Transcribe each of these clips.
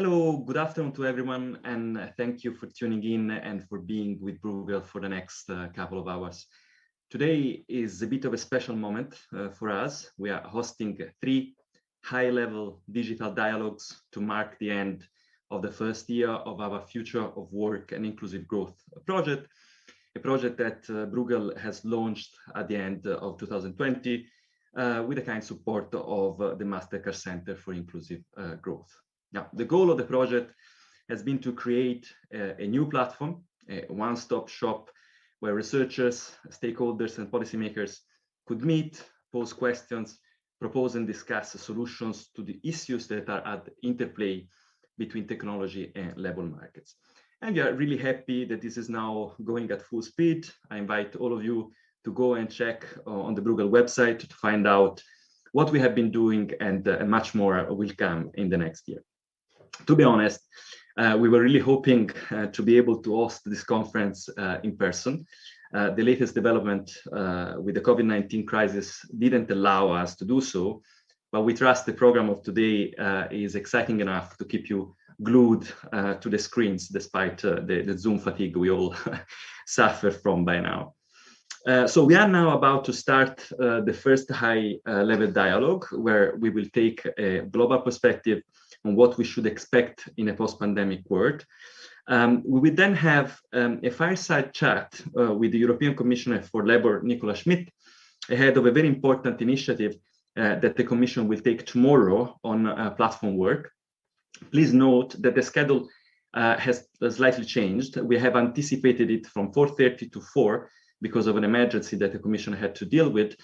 Hello, good afternoon to everyone, and thank you for tuning in and for being with Bruegel for the next couple of hours. Today is a bit of a special moment for us. We are hosting 3 high-level digital dialogues to mark the end of the first year of our Future of Work and Inclusive Growth project, a project that Bruegel has launched at the end of 2020 with the kind support of the Mastercard Center for Inclusive Growth. Now, the goal of the project has been to create a new platform, a one-stop shop where researchers, stakeholders, and policymakers could meet, pose questions, propose and discuss solutions to the issues that are at interplay between technology and labor markets. And we are really happy that this is now going at full speed. I invite all of you to go and check on the Bruegel website to find out what we have been doing, and much more will come in the next year. To be honest, we were really hoping to be able to host this conference in person. The latest development with the COVID-19 crisis didn't allow us to do so, but we trust the program of today is exciting enough to keep you glued to the screens despite the Zoom fatigue we all suffer from by now. So we are now about to start the first high-level dialogue, where we will take a global perspective on what we should expect in a post-pandemic world. We will then have a fireside chat with the European Commissioner for Labour, Nicola Schmid, ahead of a very important initiative that the Commission will take tomorrow on platform work. Please note that the schedule has slightly changed. We have anticipated it from 4:30 to 4 because of an emergency that the Commission had to deal with.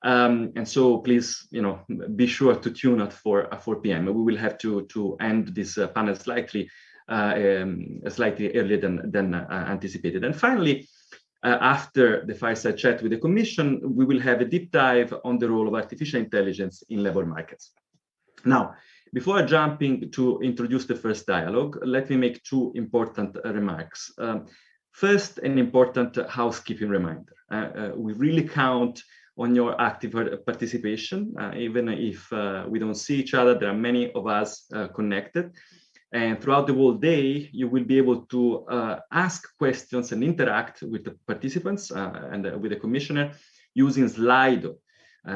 And so please, be sure to tune at 4 p.m. We will have to end this panel slightly earlier than anticipated. And finally, after the fireside chat with the Commission, we will have a deep dive on the role of artificial intelligence in labor markets. Now, before jumping to introduce the first dialogue, let me make 2 important remarks. First, an important housekeeping reminder. We really count on your active participation. Even if we don't see each other, there are many of us connected. And throughout the whole day, you will be able to ask questions and interact with the participants and with the Commissioner using Slido.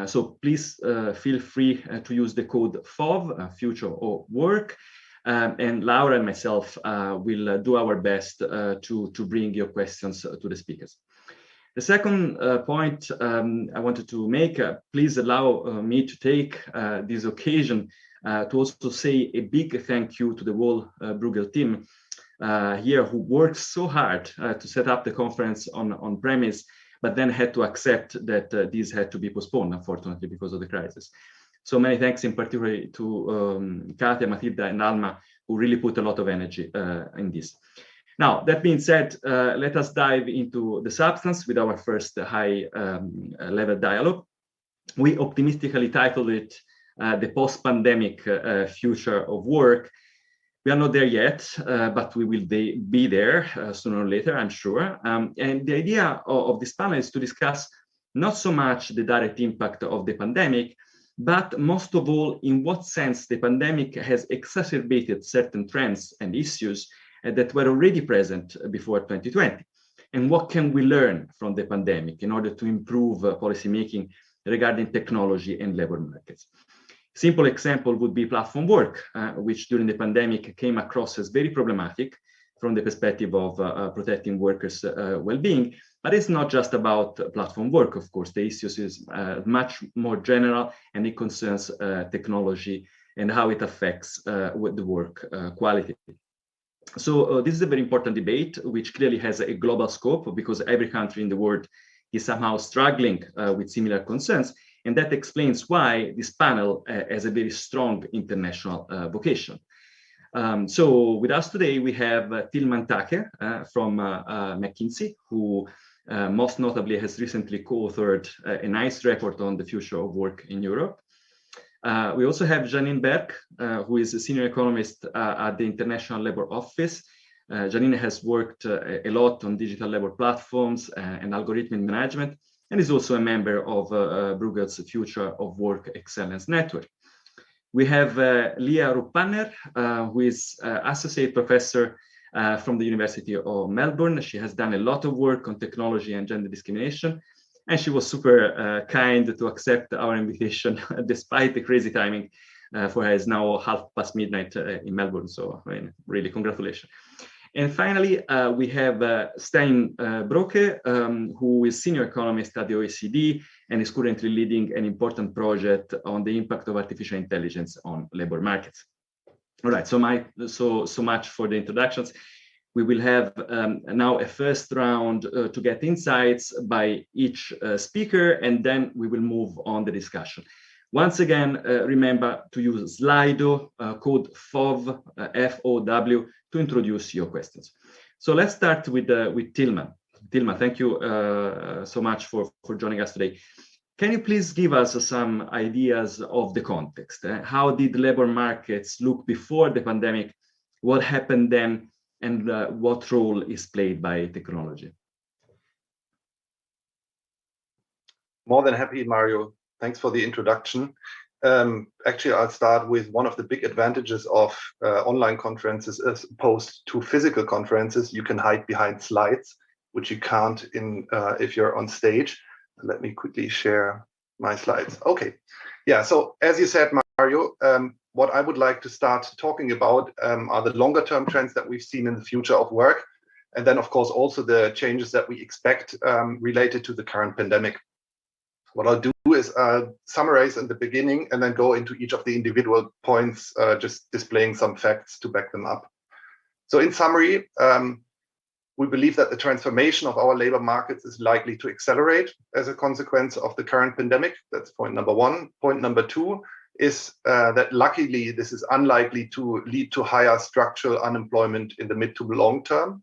So please feel free to use the code FOV, Future of Work. And Laura and myself will do our best to bring your questions to the speakers. The second point I wanted to make, please allow me to take this occasion to also say a big thank you to the whole Bruegel team here, who worked so hard to set up the conference on premise, but then had to accept that this had to be postponed, unfortunately, because of the crisis. So many thanks in particular to Katia, Matilda, and Alma, who really put a lot of energy in this. Now, that being said, let us dive into the substance with our first high-level dialogue. We optimistically titled it the post-pandemic future of work. We are not there yet, but we will be there sooner or later, I'm sure. And the idea of this panel is to discuss not so much the direct impact of the pandemic, but most of all, in what sense the pandemic has exacerbated certain trends and issues that were already present before 2020. And what can we learn from the pandemic in order to improve policymaking regarding technology and labor markets? Simple example would be platform work, which during the pandemic came across as very problematic from the perspective of protecting workers' well-being. But it's not just about platform work, of course. The issue is much more general, and it concerns technology and how it affects the work quality. So this is a very important debate, which clearly has a global scope, because every country in the world is somehow struggling with similar concerns. And that explains why this panel has a very strong international vocation. So with us today, we have Tilman Take from McKinsey, who most notably has recently co-authored a nice report on the future of work in Europe. We also have Janine Berg, who is a senior economist at the International Labour Office. Janine has worked a lot on digital labor platforms and algorithmic management, and is also a member of Bruegel's Future of Work Excellence Network. We have Leah Rupanner, who is associate professor from the University of Melbourne. She has done a lot of work on technology and gender discrimination, and she was super kind to accept our invitation despite the crazy timing for her. It's now midnight in Melbourne, so I mean, really congratulations. And finally, we have Stein Broke, who is senior economist at the OECD and is currently leading an important project on the impact of artificial intelligence on labor markets. All right, so much for the introductions. We will have now a first round to get insights by each speaker, and then we will move on the discussion. Once again, remember to use Slido, code FOW, F-O-W, to introduce your questions. So let's start with Tilman. Tilman, thank you so much for joining us today. Can you please give us some ideas of the context? How did labor markets look before the pandemic? What happened then? And what role is played by technology? More than happy, Mario. Thanks for the introduction. Actually, I'll start with one of the big advantages of online conferences as opposed to physical conferences. You can hide behind slides, which you can't if you're on stage. Let me quickly share my slides. Okay. Yeah, so as you said, Mario, what I would like to start talking about are the longer term trends that we've seen in the future of work. And then, of course, also the changes that we expect related to the current pandemic. What I'll do is summarize in the beginning and then go into each of the individual points, just displaying some facts to back them up. So in summary, we believe that the transformation of our labor markets is likely to accelerate as a consequence of the current pandemic. That's point number one. Point number two is that luckily this is unlikely to lead to higher structural unemployment in the mid to long term.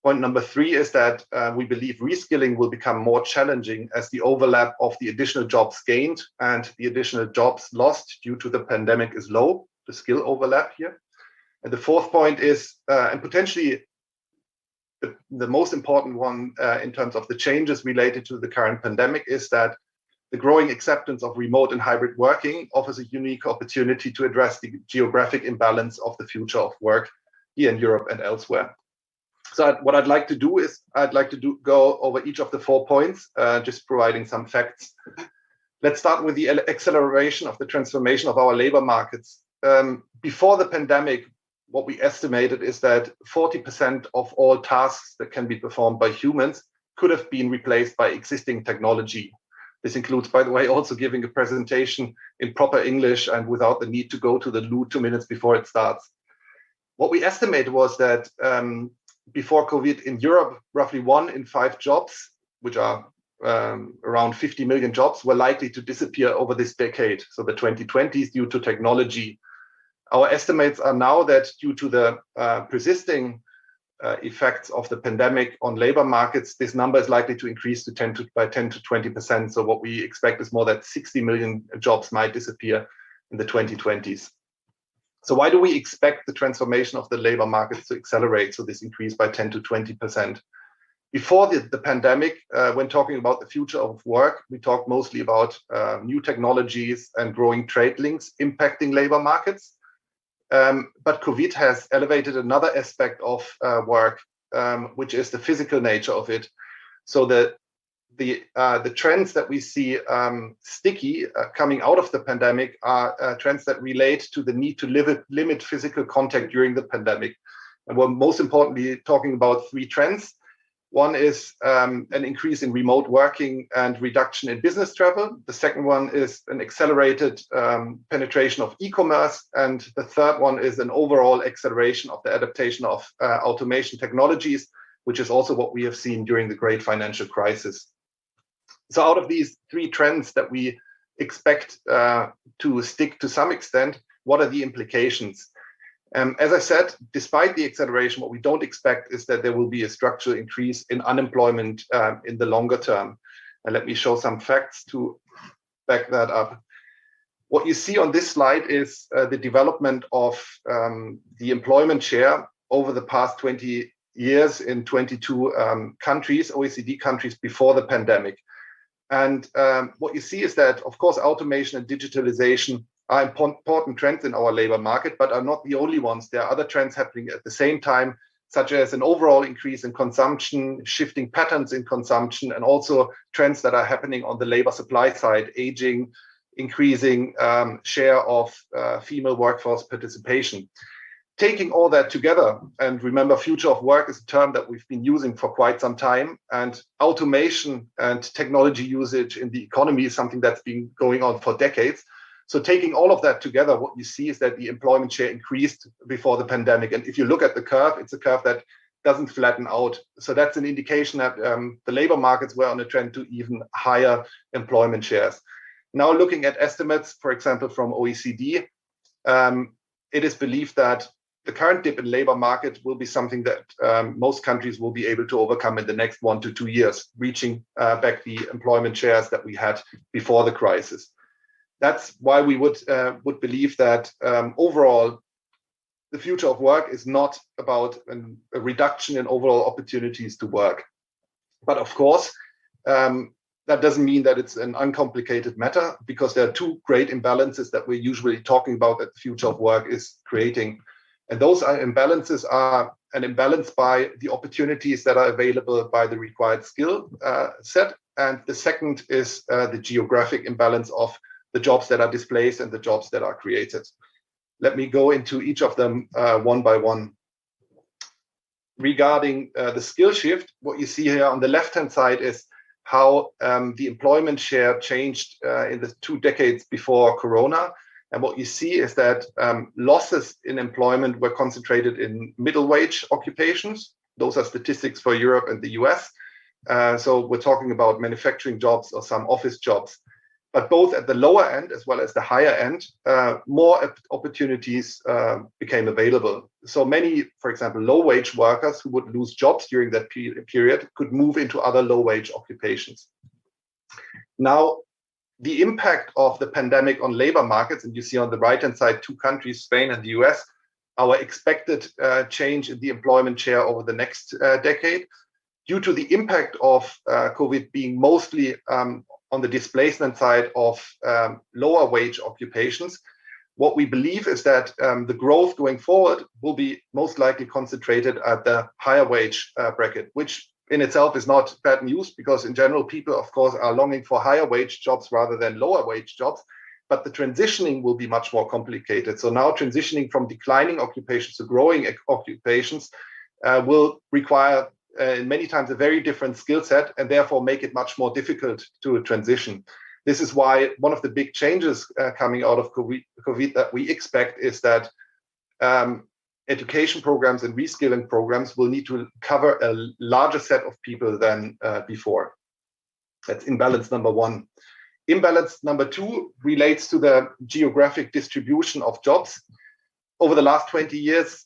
Point number three is that we believe reskilling will become more challenging as the overlap of the additional jobs gained and the additional jobs lost due to the pandemic is low, the skill overlap here. And the fourth point is, and potentially the most important one in terms of the changes related to the current pandemic, is that the growing acceptance of remote and hybrid working offers a unique opportunity to address the geographic imbalance of the future of work here in Europe and elsewhere. So what I'd like to do is go over each of the 4 points, just providing some facts. Let's start with the acceleration of the transformation of our labor markets. Before the pandemic, what we estimated is that 40% of all tasks that can be performed by humans could have been replaced by existing technology. This includes, by the way, also giving a presentation in proper English and without the need to go to the loo 2 minutes before it starts. What we estimated was that before COVID in Europe, roughly 1 in 5 jobs, which are around 50 million jobs, were likely to disappear over this decade, so the 2020s, due to technology. Our estimates are now that due to the persisting effects of the pandemic on labor markets, this number is likely to increase by 10 to 20%. So what we expect is more than 60 million jobs might disappear in the 2020s. So why do we expect the transformation of the labor markets to accelerate, so this increase by 10 to 20%? Before the pandemic, when talking about the future of work, we talked mostly about new technologies and growing trade links impacting labor markets. But COVID has elevated another aspect of work, which is the physical nature of it. So the trends that we see sticky coming out of the pandemic are trends that relate to the need to limit physical contact during the pandemic. And we're most importantly talking about 3 trends. One is an increase in remote working and reduction in business travel. The second one is an accelerated penetration of e-commerce. And the third one is an overall acceleration of the adaptation of automation technologies, which is also what we have seen during the great financial crisis. So out of these 3 trends that we expect to stick to some extent, what are the implications? As I said, despite the acceleration, what we don't expect is that there will be a structural increase in unemployment in the longer term. And let me show some facts to back that up. What you see on this slide is the development of the employment share over the past 20 years in 22 countries, OECD countries before the pandemic. And what you see is that, of course, automation and digitalization are important trends in our labor market, but are not the only ones. There are other trends happening at the same time, such as an overall increase in consumption, shifting patterns in consumption, and also trends that are happening on the labor supply side, aging, increasing share of female workforce participation. Taking all that together, and remember, future of work is a term that we've been using for quite some time, and automation and technology usage in the economy is something that's been going on for decades. So taking all of that together, what you see is that the employment share increased before the pandemic. And if you look at the curve, it's a curve that doesn't flatten out. So that's an indication that the labor markets were on a trend to even higher employment shares. Now, looking at estimates, for example, from OECD, it is believed that the current dip in labor market will be something that most countries will be able to overcome in the next 1 to 2 years, reaching back the employment shares that we had before the crisis. That's why we would believe that overall, the future of work is not about a reduction in overall opportunities to work. But of course, that doesn't mean that it's an uncomplicated matter, because there are two great imbalances that we're usually talking about that the future of work is creating. And those imbalances are an imbalance by the opportunities that are available by the required skill set. And the second is the geographic imbalance of the jobs that are displaced and the jobs that are created. Let me go into each of them one by one. Regarding the skill shift, what you see here on the left-hand side is how the employment share changed in the 2 decades before Corona. And what you see is that losses in employment were concentrated in middle wage occupations. Those are statistics for Europe and the US. So we're talking about manufacturing jobs or some office jobs. But both at the lower end as well as the higher end, more opportunities became available. So many, for example, low-wage workers who would lose jobs during that period could move into other low-wage occupations. Now, the impact of the pandemic on labor markets, and you see on the right-hand side 2 countries, Spain and the US, our expected change in the employment share over the next decade, due to the impact of COVID being mostly on the displacement side of lower wage occupations. What we believe is that the growth going forward will be most likely concentrated at the higher wage bracket, which in itself is not bad news, because in general, people, of course, are longing for higher wage jobs rather than lower wage jobs. But the transitioning will be much more complicated. So now transitioning from declining occupations to growing occupations will require many times a very different skill set, and therefore make it much more difficult to transition. This is why one of the big changes coming out of COVID that we expect is that education programs and reskilling programs will need to cover a larger set of people than before. That's imbalance number 1. Imbalance number 2 relates to the geographic distribution of jobs. Over the last 20 years,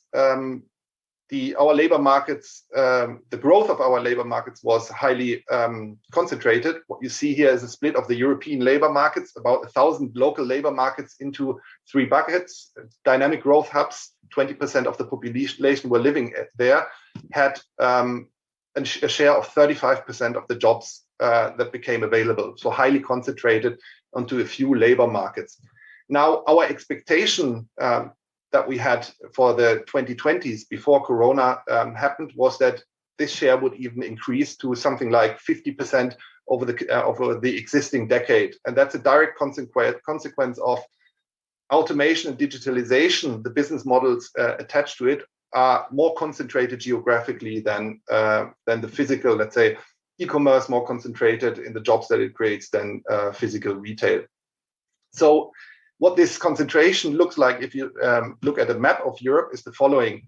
our labor markets, the growth of our labor markets was highly concentrated. What you see here is a split of the European labor markets, about 1,000 local labor markets into 3 buckets. Dynamic growth hubs, 20% of the population were living there, had a share of 35% of the jobs that became available. So highly concentrated onto a few labor markets. Now, our expectation that we had for the 2020s before Corona happened was that this share would even increase to something like 50% over the existing decade. And that's a direct consequence of automation and digitalization. The business models attached to it are more concentrated geographically than the physical, let's say, e-commerce more concentrated in the jobs that it creates than physical retail. So what this concentration looks like, if you look at a map of Europe, is the following.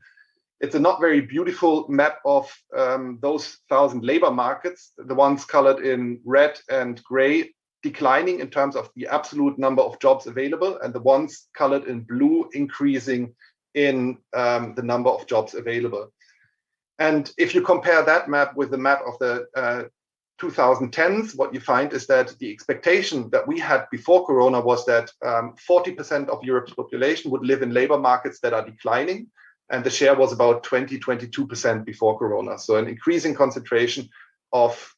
It's a not very beautiful map of those 1,000 labor markets, the ones colored in red and gray, declining in terms of the absolute number of jobs available, and the ones colored in blue increasing in the number of jobs available. And if you compare that map with the map of the 2010s, what you find is that the expectation that we had before Corona was that 40% of Europe's population would live in labor markets that are declining, and the share was about 22% before Corona. So an increasing concentration of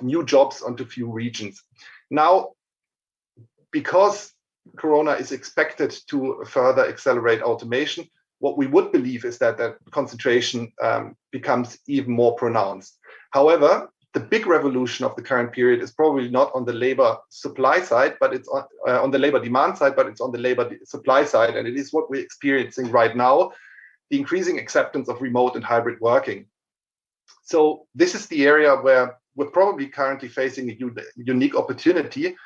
new jobs onto few regions. Now, because Corona is expected to further accelerate automation, what we would believe is that that concentration becomes even more pronounced. However, the big revolution of the current period is probably not on the labor supply side, but it's on the labor demand side, but it's on the labor supply side. And it is what we're experiencing right now, the increasing acceptance of remote and hybrid working. So this is the area where we're probably currently facing a unique opportunity,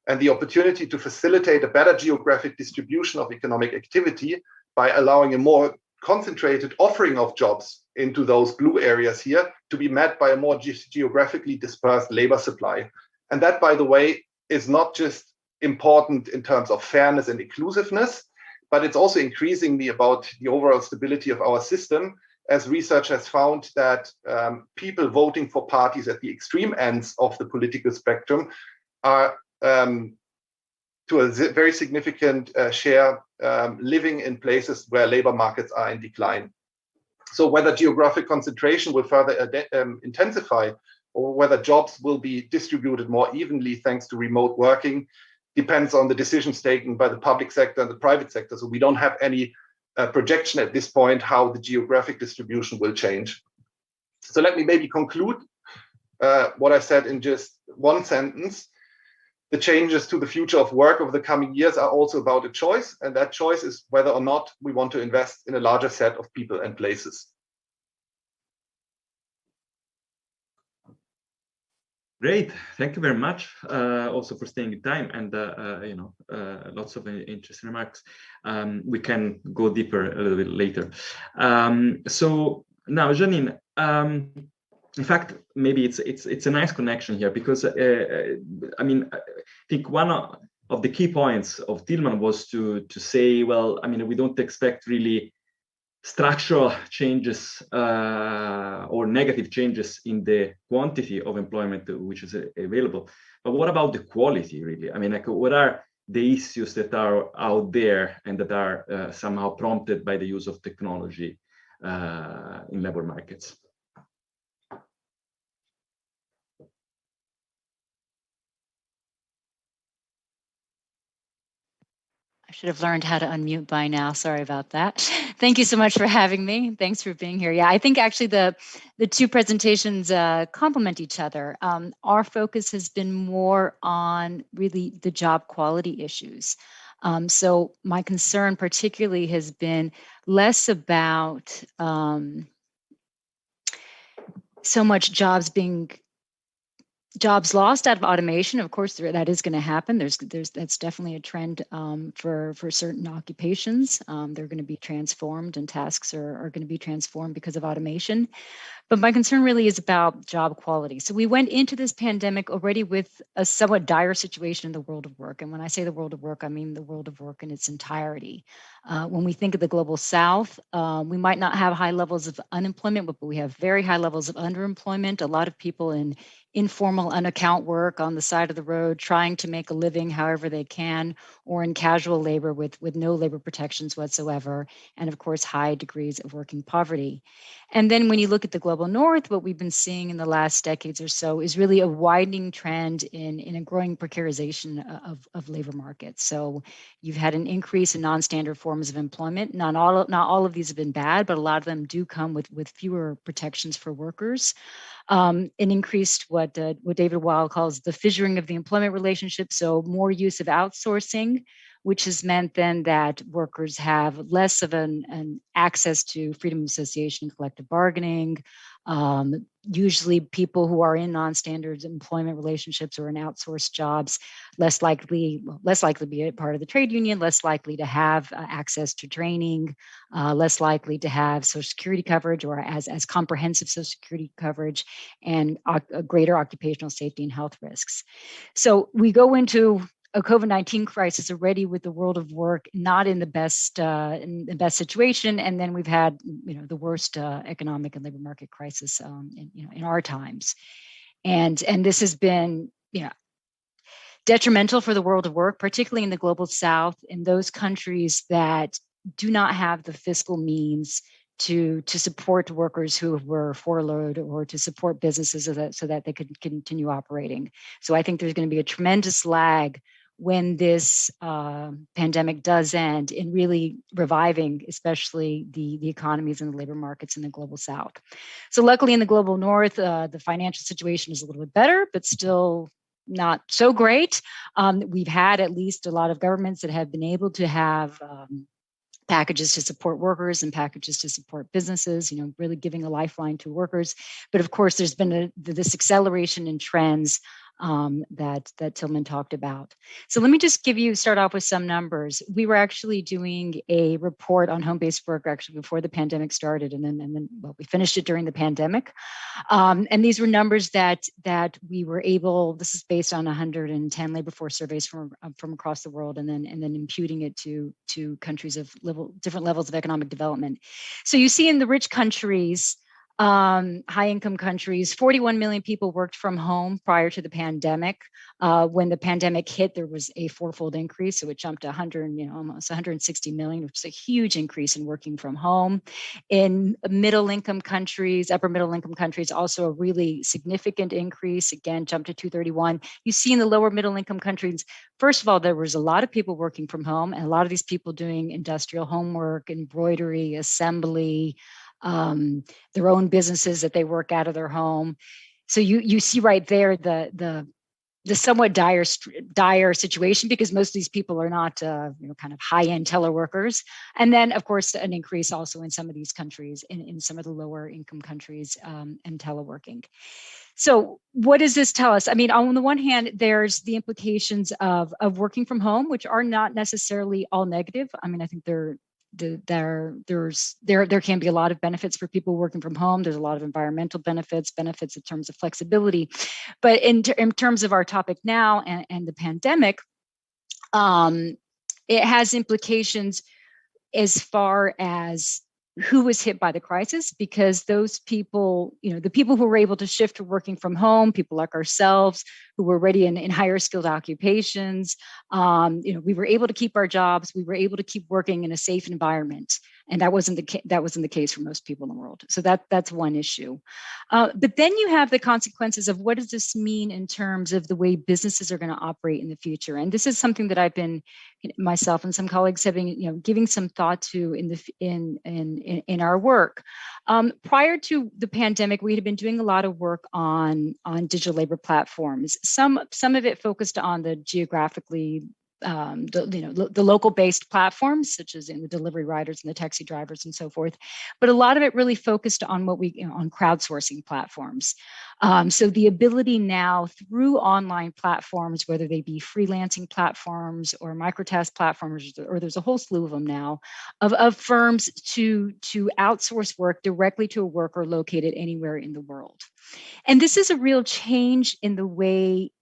and the opportunity to facilitate a better geographic distribution of economic activity by allowing a more concentrated offering of jobs into those blue areas here to be met by a more geographically dispersed labor supply. And that, by the way, is not just important in terms of fairness and inclusiveness, but it's also increasingly about the overall stability of our system, as research has found that people voting for parties at the extreme ends of the political spectrum are to a very significant share living in places where labor markets are in decline. So whether geographic concentration will further intensify, or whether jobs will be distributed more evenly thanks to remote working, depends on the decisions taken by the public sector and the private sector. So we don't have any projection at this point how the geographic distribution will change. So let me maybe conclude what I said in just one sentence. The changes to the future of work over the coming years are also about a choice, and that choice is whether or not we want to invest in a larger set of people and places. Great, thank you very much. Also for staying in time, and lots of interesting remarks. We can go deeper a little bit later. So now, Janine, in fact, maybe it's a nice connection here, because I mean, I think one of the key points of Tillman was to say, well, I mean, we don't expect really structural changes or negative changes in the quantity of employment which is available, but what about the quality, really? I mean, like, what are the issues that are out there and that are somehow prompted by the use of technology in labor markets? I should have learned how to unmute by now. Sorry about that. Thank you so much for having me. Thanks for being here. Yeah, I think actually the two presentations complement each other. Our focus has been more on really the job quality issues. So my concern particularly has been less about so much jobs lost out of automation. Of course, that is going to happen. That's definitely a trend for certain occupations. They're going to be transformed, and tasks are going to be transformed because of automation. But my concern really is about job quality. So we went into this pandemic already with a somewhat dire situation in the world of work. And when I say the world of work, I mean the world of work in its entirety. When we think of the global South, we might not have high levels of unemployment, but we have very high levels of underemployment. A lot of people in informal unaccount work on the side of the road, trying to make a living however they can, or in casual labor with no labor protections whatsoever, and of course, high degrees of working poverty. And then when you look at the global North, what we've been seeing in the last decades or so is really a widening trend in a growing precarization of labor markets. So you've had an increase in non-standard forms of employment. Not all of these have been bad, but a lot of them do come with fewer protections for workers. An increased what David Weil calls the fissuring of the employment relationship. So more use of outsourcing, which has meant then that workers have less of an access to freedom of association, collective bargaining. Usually people who are in non-standard employment relationships or in outsourced jobs, less likely to be a part of the trade union, less likely to have access to training, less likely to have Social Security coverage or as comprehensive Social Security coverage, and greater occupational safety and health risks. So we go into a COVID-19 crisis already with the world of work not in the best situation, and then we've had the worst economic and labor market crisis in our times, and this has been detrimental for the world of work, particularly in the global South, in those countries that do not have the fiscal means to support workers who were furloughed, or to support businesses so that they could continue operating. So I think there's going to be a tremendous lag when this pandemic does end, in really reviving, especially the economies and the labor markets in the global South. So luckily in the global North, the financial situation is a little bit better, but still not so great. We've had at least a lot of governments that have been able to have packages to support workers and packages to support businesses, really giving a lifeline to workers. But of course, there's been this acceleration in trends that Tillman talked about. So let me just start off with some numbers. We were actually doing a report on home-based work actually before the pandemic started, and then we finished it during the pandemic. And these were numbers that we were able. This is based on 110 labor force surveys from across the world, and then imputing it to countries of different levels of economic development. So you see in the rich countries, high income countries, 41 million people worked from home prior to the pandemic. When the pandemic hit, there was a fourfold increase. So it jumped to almost 160 million, which is a huge increase in working from home. In middle income countries, upper middle income countries, also a really significant increase, again, jumped to 231. You see in the lower middle income countries, first of all, there was a lot of people working from home, and a lot of these people doing industrial homework, embroidery, assembly, their own businesses that they work out of their home. So you see right there the somewhat dire situation, because most of these people are not kind of high-end teleworkers. And then of course an increase also in some of these countries, in some of the lower income countries, and teleworking. So what does this tell us? I mean, on the one hand, there's the implications of working from home, which are not necessarily all negative. I mean, I think there can be a lot of benefits for people working from home. There's a lot of environmental benefits in terms of flexibility. But in terms of our topic now and the pandemic, it has implications as far as who was hit by the crisis, because those people, the people who were able to shift to working from home, people like ourselves who were already in higher skilled occupations, we were able to keep our jobs, we were able to keep working in a safe environment. And that wasn't the case for most people in the world. So that's one issue. But then you have the consequences of what does this mean in terms of the way businesses are going to operate in the future. And this is something that I've been, myself and some colleagues have been, giving some thought to in our work. Prior to the pandemic, we had been doing a lot of work on digital labor platforms. Some of it focused on the geographically the local based platforms, such as in the delivery riders and the taxi drivers and so forth. But a lot of it really focused on on crowdsourcing platforms. So the ability now through online platforms, whether they be freelancing platforms or microtask platforms, or there's a whole slew of them now, of firms to outsource work directly to a worker located anywhere in the world. And this is a real change in the way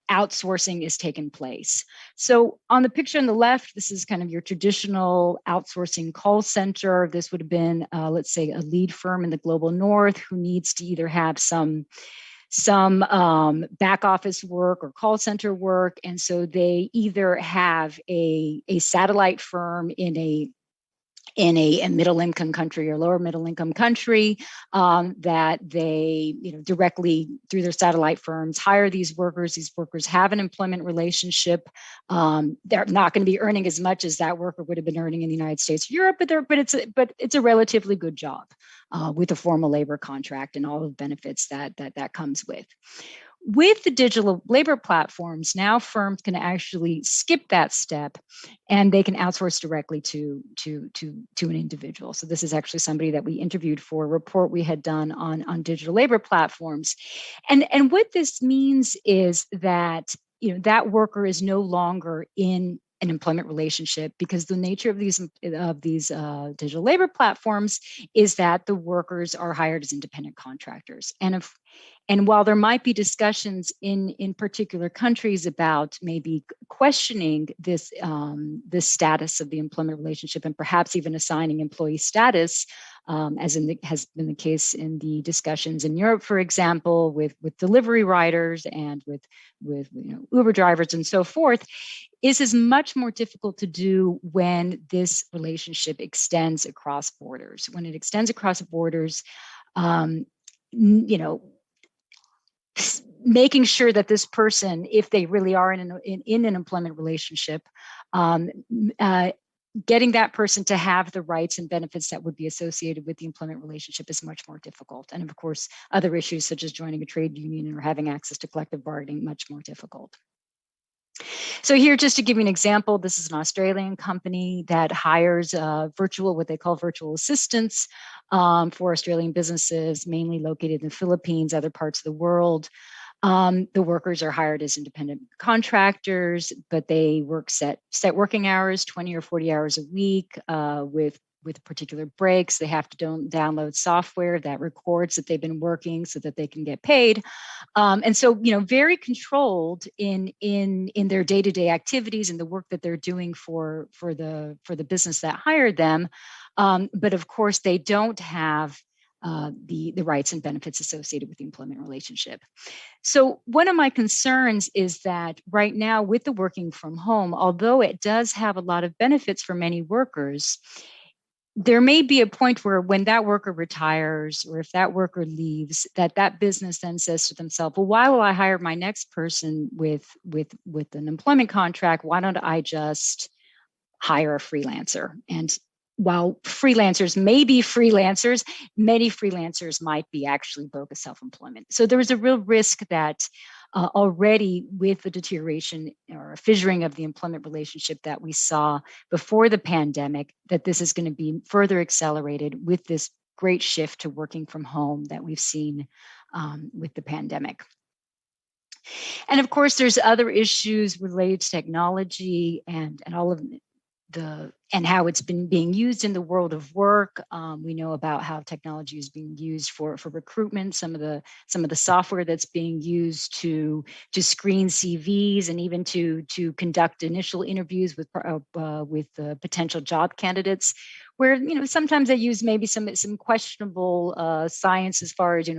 outsourcing is taking place. So on the picture on the left, this is kind of your traditional outsourcing call center. This would have been, let's say, a lead firm in the global North who needs to either have some back office work or call center work. And so they either have a satellite firm in a middle income country or lower middle income country that they directly through their satellite firms hire these workers. These workers have an employment relationship. They're not going to be earning as much as that worker would have been earning in the United States or Europe, but it's a relatively good job with a formal labor contract and all the benefits that comes with. With the digital labor platforms, now firms can actually skip that step and they can outsource directly to an individual. So this is actually somebody that we interviewed for a report we had done on digital labor platforms. And what this means is that that worker is no longer in an employment relationship, because the nature of these digital labor platforms is that the workers are hired as independent contractors. And while there might be discussions in particular countries about maybe questioning this status of the employment relationship and perhaps even assigning employee status, has been the case in the discussions in Europe, for example, with delivery riders and with Uber drivers and so forth, is much more difficult to do when this relationship extends across borders. When it extends across borders, making sure that this person, if they really are in an employment relationship, getting that person to have the rights and benefits that would be associated with the employment relationship is much more difficult. And of course, other issues such as joining a trade union or having access to collective bargaining, much more difficult. So here, just to give you an example, this is an Australian company that hires what they call virtual assistants for Australian businesses, mainly located in the Philippines, other parts of the world. The workers are hired as independent contractors, but they work set working hours, 20 or 40 hours a week, with particular breaks. They have to download software that records that they've been working so that they can get paid. And so, very controlled in their day-to-day activities and the work that they're doing for the business that hired them. But of course, they don't have the rights and benefits associated with the employment relationship. So one of my concerns is that right now with the working from home, although it does have a lot of benefits for many workers, there may be a point where when that worker retires or if that worker leaves, that business then says to themselves, well, why will I hire my next person with an employment contract? Why don't I just hire a freelancer? And while freelancers may be freelancers, many freelancers might be actually bogus self-employment. So there is a real risk that already with the deterioration or a fissuring of the employment relationship that we saw before the pandemic, that this is going to be further accelerated with this great shift to working from home that we've seen with the pandemic. And of course, there's other issues related to technology and all of and how it's been being used in the world of work. We know about how technology is being used for recruitment. Some of the software that's being used to screen CVs and even to conduct initial interviews with potential job candidates, where sometimes they use maybe some questionable science as far as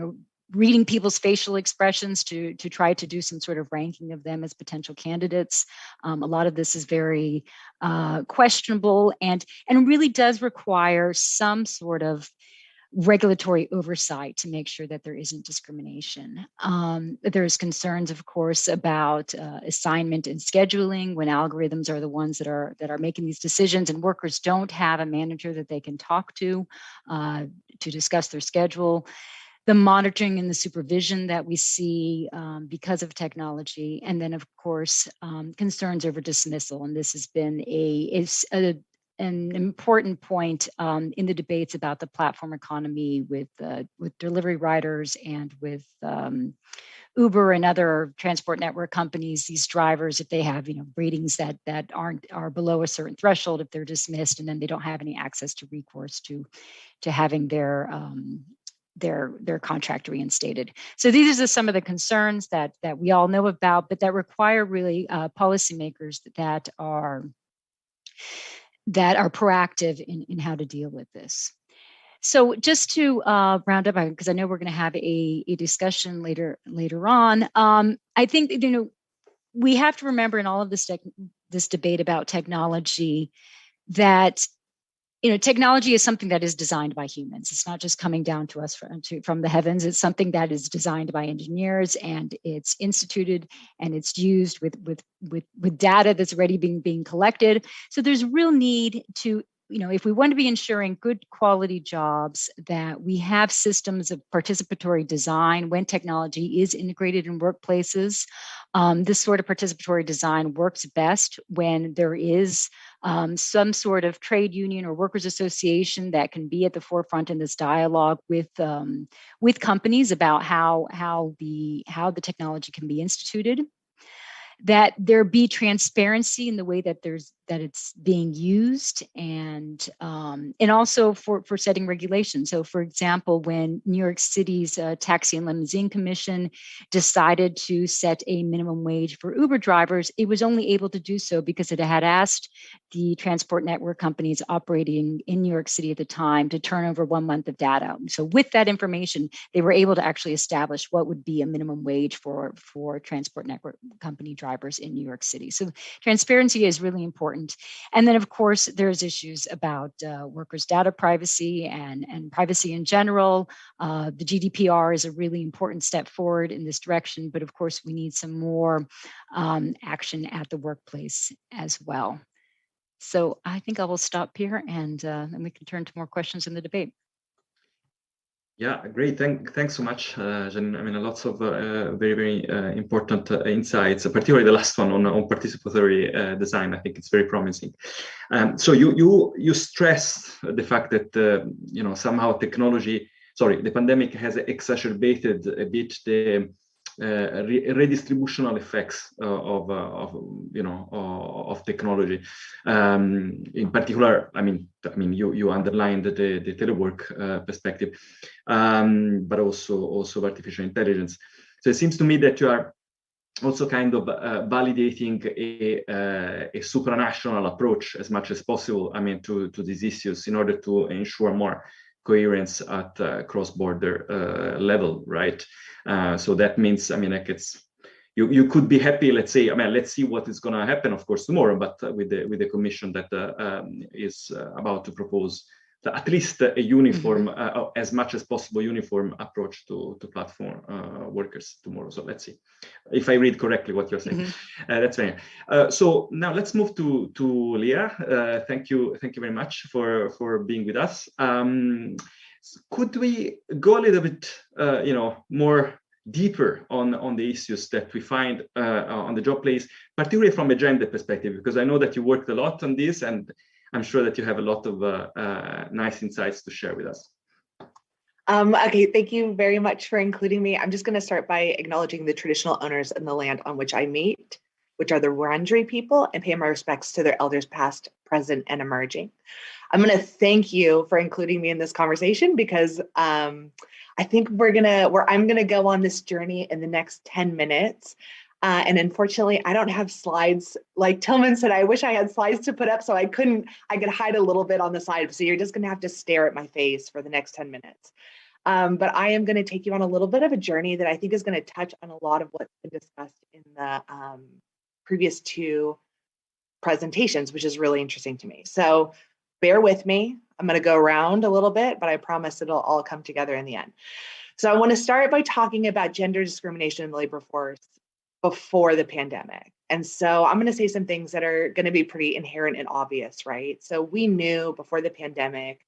reading people's facial expressions to try to do some sort of ranking of them as potential candidates. A lot of this is very questionable and really does require some sort of regulatory oversight to make sure that there isn't discrimination. There's concerns, of course, about assignment and scheduling when algorithms are the ones that are making these decisions and workers don't have a manager that they can talk to discuss their schedule. The monitoring and the supervision that we see because of technology, and then of course concerns over dismissal. And this has been an important point in the debates about the platform economy with delivery riders and with Uber and other transport network companies. These drivers, if they have ratings that are below a certain threshold, if they're dismissed, and then they don't have any access to recourse to having their contract reinstated. So these are some of the concerns that we all know about, but that require really policymakers that are proactive in how to deal with this. So just to round up, because I know we're going to have a discussion later on, I think we have to remember in all of this debate about technology that technology is something that is designed by humans. It's not just coming down to us from the heavens. It's something that is designed by engineers, and it's instituted and it's used with data that's already being collected. So there's real need to, if we want to be ensuring good quality jobs, that we have systems of participatory design when technology is integrated in workplaces. This sort of participatory design works best when there is some sort of trade union or workers association that can be at the forefront in this dialogue with companies about how the technology can be instituted. That there be transparency in the way that it's being used, and also for setting regulations. So, for example, when New York City's Taxi and Limousine Commission decided to set a minimum wage for Uber drivers, it was only able to do so because it had asked the transport network companies operating in New York City at the time to turn over 1 month of data. So with that information, they were able to actually establish what would be a minimum wage for transport network company drivers in New York City. So transparency is really important. important. And then, of course, there's issues about workers' data privacy and privacy in general. The GDPR is a really important step forward in this direction, but of course, we need some more action at the workplace as well. So I think I will stop here, and then we can turn to more questions in the debate. Yeah, great. Thanks so much, Jen. I mean, lots of very, very important insights, particularly the last one on participatory design. I think it's very promising. So you stress the fact that somehow the pandemic has exacerbated a bit the redistributional effects of technology. In particular, I mean, you underlined the telework perspective, but also artificial intelligence. So it seems to me that you are also kind of validating a supranational approach as much as possible. I mean, to these issues in order to ensure more coherence at cross-border level, right? So that means, I mean, like you could be happy. Let's say, I mean, let's see what is going to happen, of course, tomorrow. But with the commission that is about to propose at least a uniform, as much as possible, uniform approach to platform workers tomorrow. So let's see if I read correctly what you're saying. That's fine. So now let's move to Leah. Thank you very much for being with us. Could we go a little bit, more deeper on the issues that we find on the job place, particularly from a gender perspective? Because I know that you worked a lot on this, and I'm sure that you have a lot of nice insights to share with us. Okay, thank you very much for including me. I'm just going to start by acknowledging the traditional owners in the land on which I meet, which are the Wurundjeri people, and pay my respects to their elders past, present, and emerging. I'm going to thank you for including me in this conversation, because I think I'm going to go on this journey in the next 10 minutes. And unfortunately, I don't have slides. Like Tillman said, I wish I had slides to put up, so I could hide a little bit on the side. So you're just going to have to stare at my face for the next 10 minutes. But I am going to take you on a little bit of a journey that I think is going to touch on a lot of what's been discussed in the previous two presentations, which is really interesting to me. So bear with me. I'm going to go around a little bit, but I promise it'll all come together in the end. So I want to start by talking about gender discrimination in the labor force before the pandemic. And so I'm going to say some things that are going to be pretty inherent and obvious, right? So we knew before the pandemic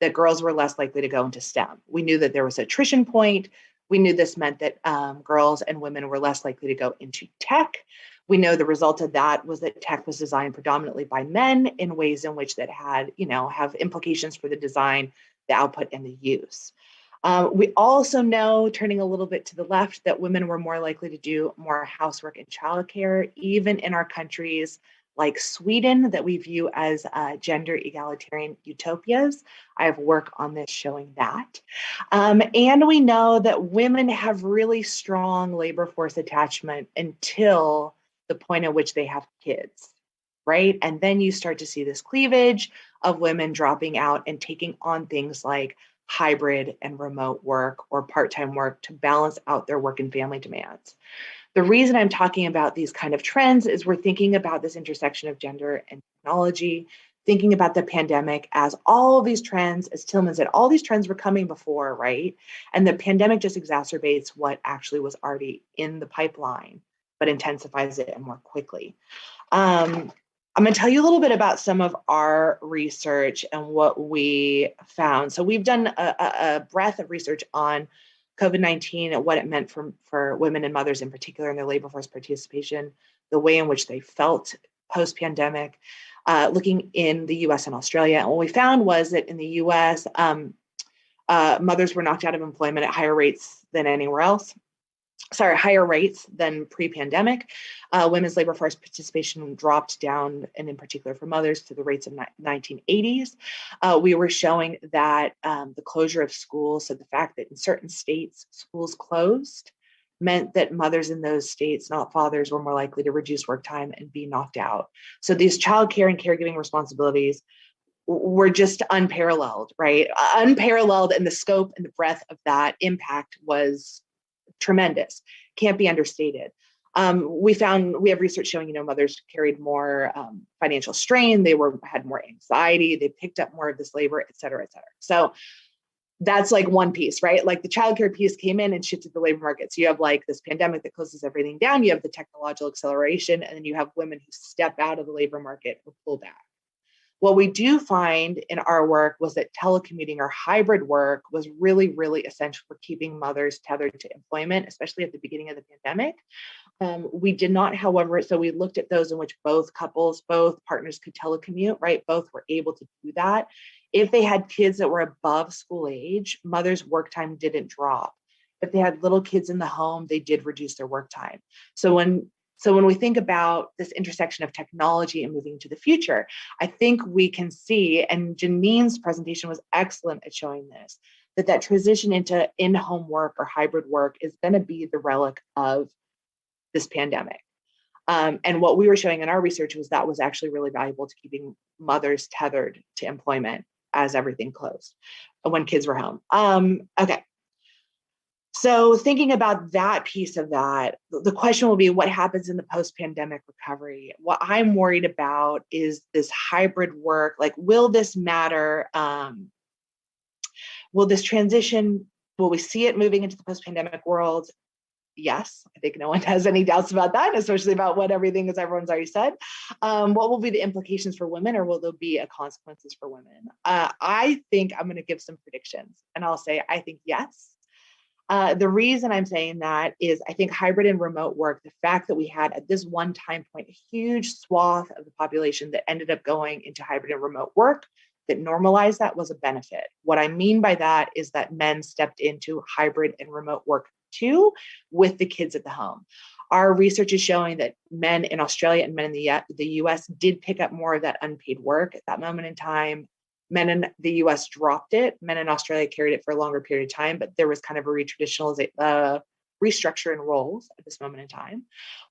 that girls were less likely to go into STEM. We knew that there was an attrition point. We knew this meant that girls and women were less likely to go into tech. We know the result of that was that tech was designed predominantly by men in ways in which that had, have implications for the design, the output, and the use. We also know, turning a little bit to the left, that women were more likely to do more housework and childcare, even in our countries like Sweden, that we view as gender egalitarian utopias. I have work on this showing that. And we know that women have really strong labor force attachment until the point at which they have kids, right? And then you start to see this cleavage of women dropping out and taking on things like hybrid and remote work or part-time work to balance out their work and family demands. The reason I'm talking about these kind of trends is we're thinking about this intersection of gender and technology, thinking about the pandemic as all of these trends, as Tillman said, all these trends were coming before, right? And the pandemic just exacerbates what actually was already in the pipeline, but intensifies it and more quickly. I'm going to tell you a little bit about some of our research and what we found. So we've done a breadth of research on COVID-19 and what it meant for women and mothers in particular in their labor force participation, the way in which they felt post-pandemic, looking in the US and Australia. And what we found was that in the US, mothers were knocked out of employment at higher rates than anywhere else. Higher rates than pre-pandemic. Women's labor force participation dropped down, and in particular for mothers, to the rates of 1980s. We were showing that the closure of schools, so the fact that in certain states schools closed, meant that mothers in those states, not fathers, were more likely to reduce work time and be knocked out. So these childcare and caregiving responsibilities were just unparalleled, right? Unparalleled, and the scope and the breadth of that impact was tremendous, can't be understated. We have research showing, mothers carried more financial strain, had more anxiety, they picked up more of this labor, et cetera, et cetera. So that's like one piece, right? Like the childcare piece came in and shifted the labor market. So you have like this pandemic that closes everything down, you have the technological acceleration, and then you have women who step out of the labor market or pull back. What we do find in our work was that telecommuting or hybrid work was really, really essential for keeping mothers tethered to employment, especially at the beginning of the pandemic. We did not, however, so we looked at those in which both partners could telecommute, right? Both were able to do that. If they had kids that were above school age, mothers' work time didn't drop. If they had little kids in the home, they did reduce their work time. So when we think about this intersection of technology and moving to the future, I think we can see, and Janine's presentation was excellent at showing this, that transition into in-home work or hybrid work is going to be the relic of this pandemic. And what we were showing in our research was that was actually really valuable to keeping mothers tethered to employment as everything closed when kids were home. Okay. So thinking about that piece of that, the question will be what happens in the post-pandemic recovery? What I'm worried about is this hybrid work. Like, will this matter? Will this transition, will we see it moving into the post-pandemic world? Yes, I think no one has any doubts about that, especially about what everything is everyone's already said. What will be the implications for women, or will there be consequences for women? I think I'm going to give some predictions, and I'll say I think yes. The reason I'm saying that is I think hybrid and remote work, the fact that we had at this one time point a huge swath of the population that ended up going into hybrid and remote work that normalized that was a benefit. What I mean by that is that men stepped into hybrid and remote work too, with the kids at the home. Our research is showing that men in Australia and men in the US did pick up more of that unpaid work at that moment in time. Men in the US dropped it. Men in Australia carried it for a longer period of time, but there was kind of a restructure in roles at this moment in time.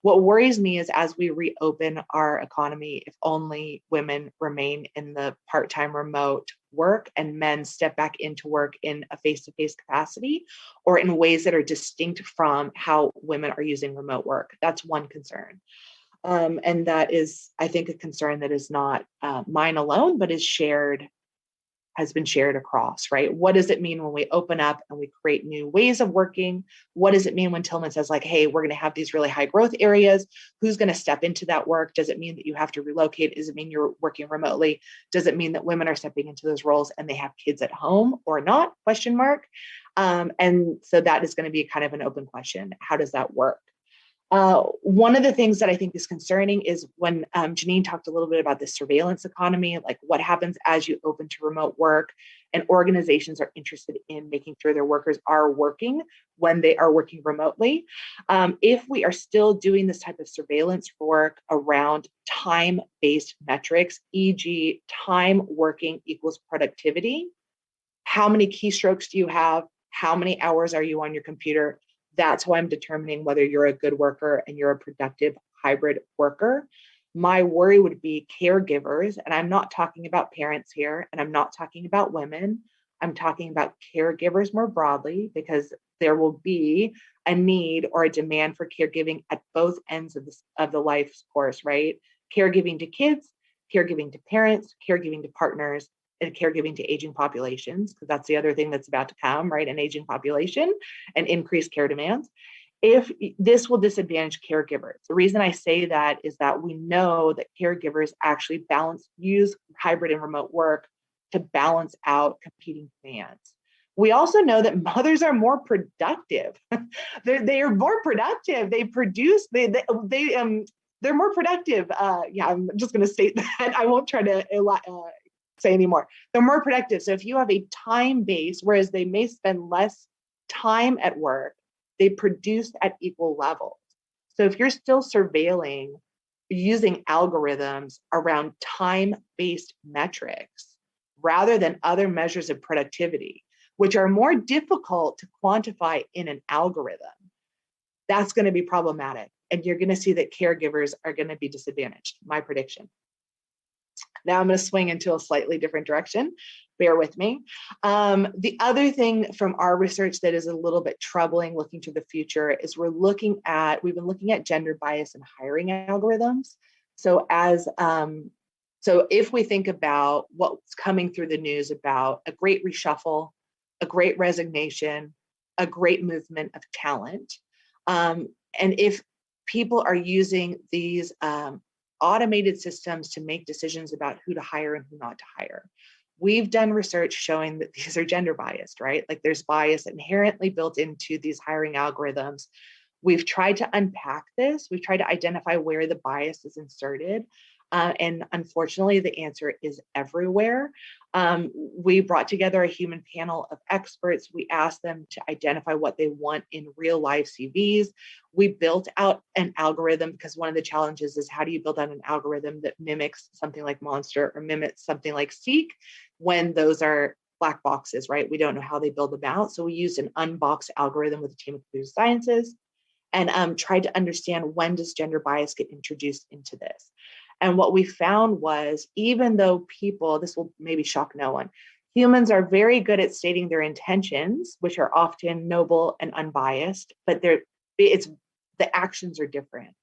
What worries me is as we reopen our economy, if only women remain in the part-time remote work and men step back into work in a face-to-face capacity or in ways that are distinct from how women are using remote work. That's one concern. And that is, I think, a concern that is not mine alone, but has been shared across, right? What does it mean when we open up and we create new ways of working? What does it mean when Tillman says like, hey, we're gonna have these really high growth areas? Who's gonna step into that work? Does it mean that you have to relocate? Does it mean you're working remotely? Does it mean that women are stepping into those roles and they have kids at home or not? Question mark. And so that is gonna be kind of an open question. How does that work? One of the things that I think is concerning is when Janine talked a little bit about the surveillance economy, like what happens as you open to remote work and organizations are interested in making sure their workers are working when they are working remotely. If we are still doing this type of surveillance work around time-based metrics, e.g. time working equals productivity, how many keystrokes do you have? How many hours are you on your computer? That's how I'm determining whether you're a good worker and you're a productive hybrid worker. My worry would be caregivers, and I'm not talking about parents here, and I'm not talking about women. I'm talking about caregivers more broadly, because there will be a need or a demand for caregiving at both ends of the life course, right? Caregiving to kids, caregiving to parents, caregiving to partners, and caregiving to aging populations, because that's the other thing that's about to come, right? An aging population and increased care demands. If this will disadvantage caregivers. The reason I say that is that we know that caregivers actually use hybrid and remote work to balance out competing demands. We also know that mothers are more productive. They are more productive. They produce, they're more productive. Yeah, I'm just going to state that. I won't try to say anymore. They're more productive. So if you have a time base, whereas they may spend less time at work, they produce at equal levels. So if you're still surveilling using algorithms around time-based metrics rather than other measures of productivity, which are more difficult to quantify in an algorithm, that's going to be problematic. And you're going to see that caregivers are going to be disadvantaged, my prediction. Now I'm going to swing into a slightly different direction. Bear with me. The other thing from our research that is a little bit troubling looking to the future is we've been looking at gender bias in hiring algorithms. So if we think about what's coming through the news about a great reshuffle, a great resignation, a great movement of talent, and if people are using these automated systems to make decisions about who to hire and who not to hire, we've done research showing that these are gender biased, right? Like there's bias inherently built into these hiring algorithms. We've tried to unpack this. We've tried to identify where the bias is inserted. And unfortunately, the answer is everywhere. We brought together a human panel of experts. We asked them to identify what they want in real life CVs. We built out an algorithm because one of the challenges is how do you build out an algorithm that mimics something like Monster or mimics something like Seek when those are black boxes, right? We don't know how they build them out. So we used an unboxed algorithm with a team of computer sciences and tried to understand when does gender bias get introduced into this. And what we found was, even though people, this will maybe shock no one, humans are very good at stating their intentions, which are often noble and unbiased, but the actions are different.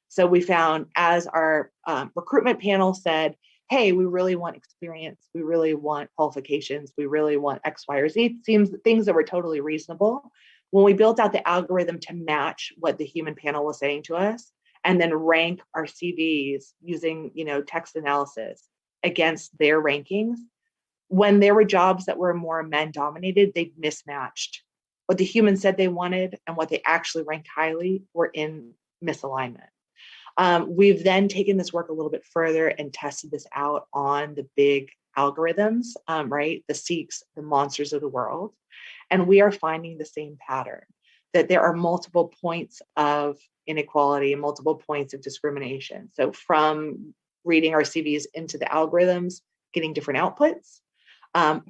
So we found, as our recruitment panel said, hey, we really want experience, we really want qualifications, we really want X, Y, or Z, seems things that were totally reasonable. When we built out the algorithm to match what the human panel was saying to us, and then rank our CVs using, text analysis against their rankings, when there were jobs that were more men dominated, they mismatched. What the humans said they wanted and what they actually ranked highly were in misalignment. We've then taken this work a little bit further and tested this out on the big algorithms, right? The Seeks, the Monsters of the world. And we are finding the same pattern, that there are multiple points of inequality and multiple points of discrimination. So from reading our CVs into the algorithms, getting different outputs,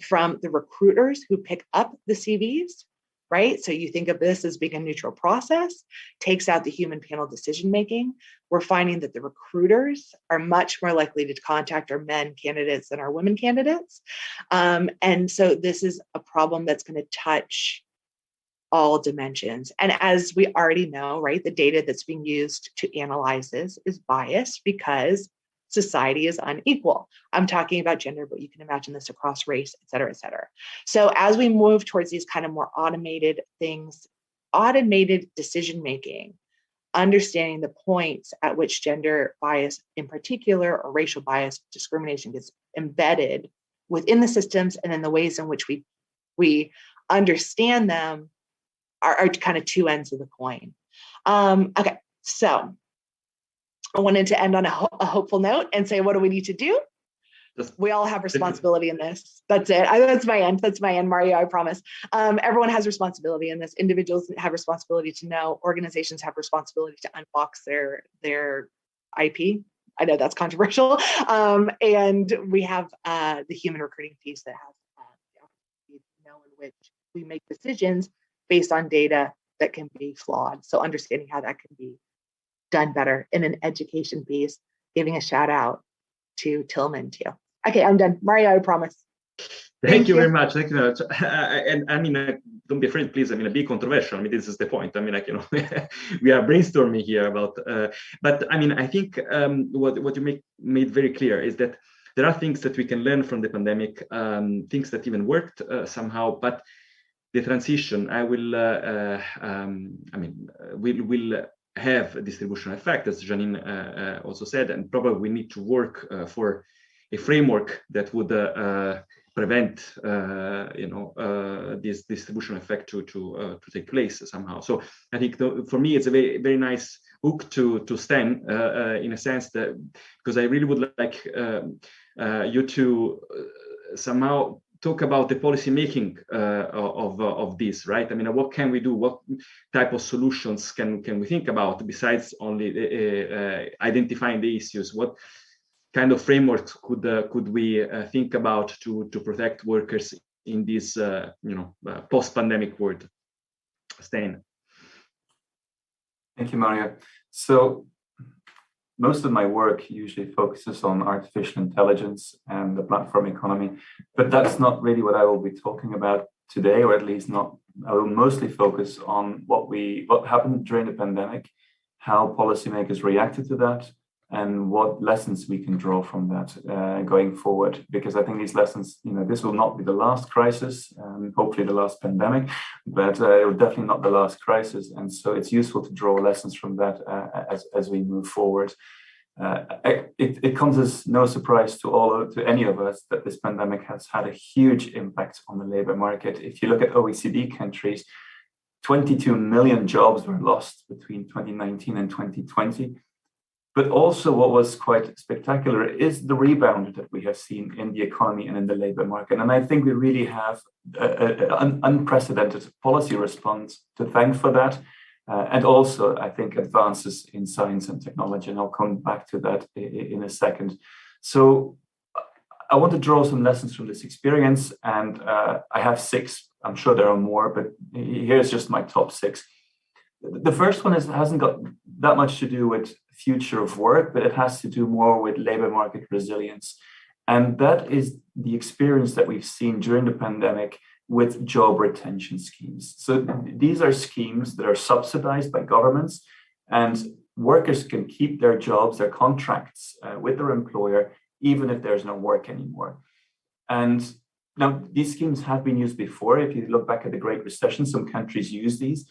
from the recruiters who pick up the CVs, right? So you think of this as being a neutral process, takes out the human panel decision-making. We're finding that the recruiters are much more likely to contact our men candidates than our women candidates. And so this is a problem that's going to touch all dimensions. And as we already know, right, the data that's being used to analyze this is biased because society is unequal. I'm talking about gender, but you can imagine this across race, et cetera, et cetera. So as we move towards these kind of more automated things, automated decision-making, understanding the points at which gender bias in particular, or racial bias, discrimination gets embedded within the systems, and then the ways in which we understand them are kind of two ends of the coin. Okay, so I wanted to end on a hopeful note and say, what do we need to do? We all have responsibility in this. That's it. That's my end. That's my end, Mario, I promise. Everyone has responsibility in this. Individuals have responsibility to know. Organizations have responsibility to unbox their IP. I know that's controversial. And we have the human recruiting piece that has the opportunity to know in which we make decisions based on data that can be flawed. So understanding how that can be done better in an education piece, giving a shout out to Tillman too. Okay, I'm done. Mario, I promise. Thank you very much. Thank you very much. And I mean, don't be afraid, please. I mean, be controversial. I mean, this is the point. I mean, we are brainstorming here about, but I mean, I think what you made very clear is that there are things that we can learn from the pandemic, things that even worked somehow, but the transition, will have a distribution effect, as Janine also said, and probably we need to work for a framework that would prevent, this distribution effect to take place somehow. So I think for me, it's a very, very nice hook to stand in a sense that, because I really would like you to somehow talk about the policy making of this, right? I mean, what can we do? What type of solutions can we think about besides only identifying the issues? What kind of frameworks could we think about to protect workers in this post-pandemic world? Stan. Thank you, Mario. So most of my work usually focuses on artificial intelligence and the platform economy, but that's not really what I will be talking about today, or at least not. I will mostly focus on what happened during the pandemic, how policymakers reacted to that, and what lessons we can draw from that going forward. Because I think these lessons, this will not be the last crisis, hopefully the last pandemic, but it will definitely not the last crisis. And so it's useful to draw lessons from that as we move forward. It comes as no surprise to any of us that this pandemic has had a huge impact on the labor market. If you look at OECD countries, 22 million jobs were lost between 2019 and 2020. But also what was quite spectacular is the rebound that we have seen in the economy and in the labor market. And I think we really have an unprecedented policy response to thank for that. And also, I think, advances in science and technology. And I'll come back to that in a second. So I want to draw some lessons from this experience. And I have 6. I'm sure there are more, but here's just my top 6. The first one hasn't got that much to do with future of work, but it has to do more with labor market resilience. And that is the experience that we've seen during the pandemic with job retention schemes. So these are schemes that are subsidized by governments, and workers can keep their jobs, their contracts with their employer, even if there's no work anymore. And now these schemes have been used before. If you look back at the Great Recession, some countries use these,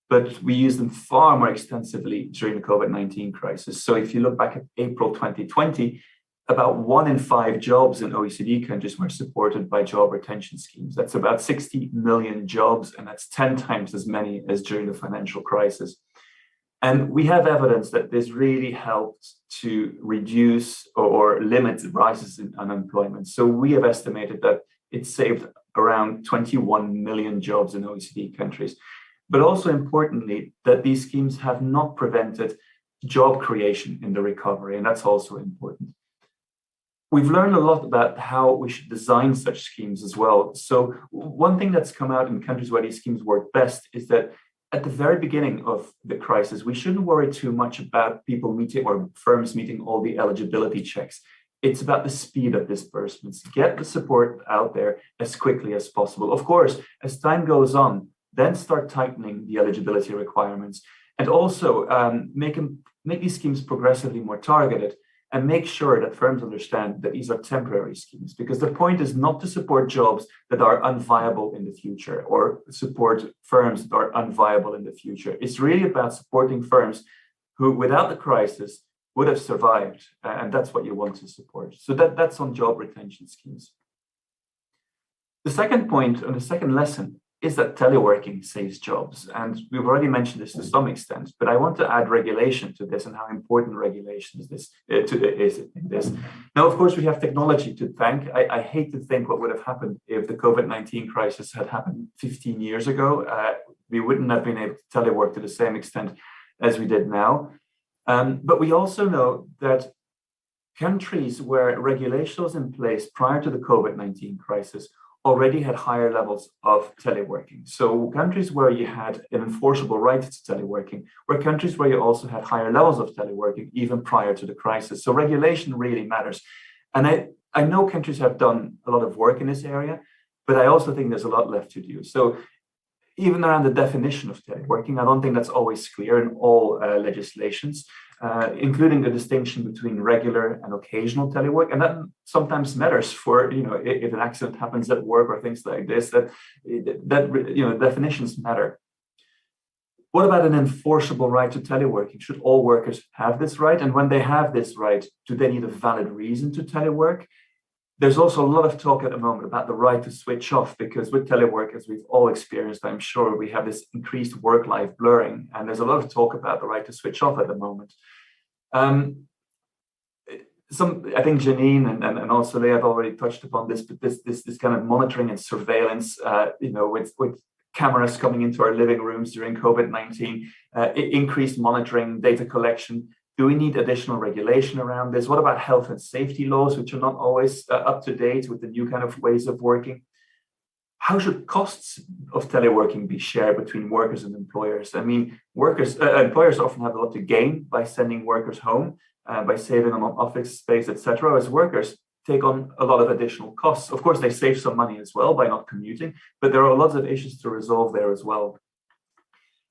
but we use them far more extensively during the COVID-19 crisis. So if you look back at April 2020, about 1 in 5 jobs in OECD countries were supported by job retention schemes. That's about 60 million jobs, and that's 10 times as many as during the financial crisis. And we have evidence that this really helped to reduce or limit rises in unemployment. So we have estimated that it saved around 21 million jobs in OECD countries. But also importantly, that these schemes have not prevented job creation in the recovery, and that's also important. We've learned a lot about how we should design such schemes as well. So one thing that's come out in countries where these schemes work best is that at the very beginning of the crisis, we shouldn't worry too much about people meeting or firms meeting all the eligibility checks. It's about the speed of disbursements. Get the support out there as quickly as possible. Of course, as time goes on, then start tightening the eligibility requirements, and also make these schemes progressively more targeted, and make sure that firms understand that these are temporary schemes, because the point is not to support jobs that are unviable in the future or support firms that are unviable in the future. It's really about supporting firms who, without the crisis, would have survived, and that's what you want to support. So that's on job retention schemes. The second point, and the second lesson, is that teleworking saves jobs. And we've already mentioned this to some extent, but I want to add regulation to this and how important regulation is in this. Now, of course, we have technology to thank. I hate to think what would have happened if the COVID-19 crisis had happened 15 years ago. We wouldn't have been able to telework to the same extent as we did now. But we also know that countries where regulation was in place prior to the COVID-19 crisis already had higher levels of teleworking. So countries where you had an enforceable right to teleworking were countries where you also had higher levels of teleworking even prior to the crisis. So regulation really matters. And I know countries have done a lot of work in this area, but I also think there's a lot left to do. So even around the definition of teleworking, I don't think that's always clear in all legislations, including the distinction between regular and occasional telework. And that sometimes matters for, if an accident happens at work or things like this, that definitions matter. What about an enforceable right to teleworking? Should all workers have this right? And when they have this right, do they need a valid reason to telework? There's also a lot of talk at the moment about the right to switch off, because with telework, as we've all experienced, I'm sure, we have this increased work-life blurring, and there's a lot of talk about the right to switch off at the moment. I think Janine and also Leah have already touched upon this, but this kind of monitoring and surveillance, with cameras coming into our living rooms during COVID-19, increased monitoring, data collection. Do we need additional regulation around this? What about health and safety laws, which are not always up to date with the new kind of ways of working? How should costs of teleworking be shared between workers and employers? I mean, employers often have a lot to gain by sending workers home, by saving on office space, etc., as workers take on a lot of additional costs. Of course, they save some money as well by not commuting, but there are lots of issues to resolve there as well.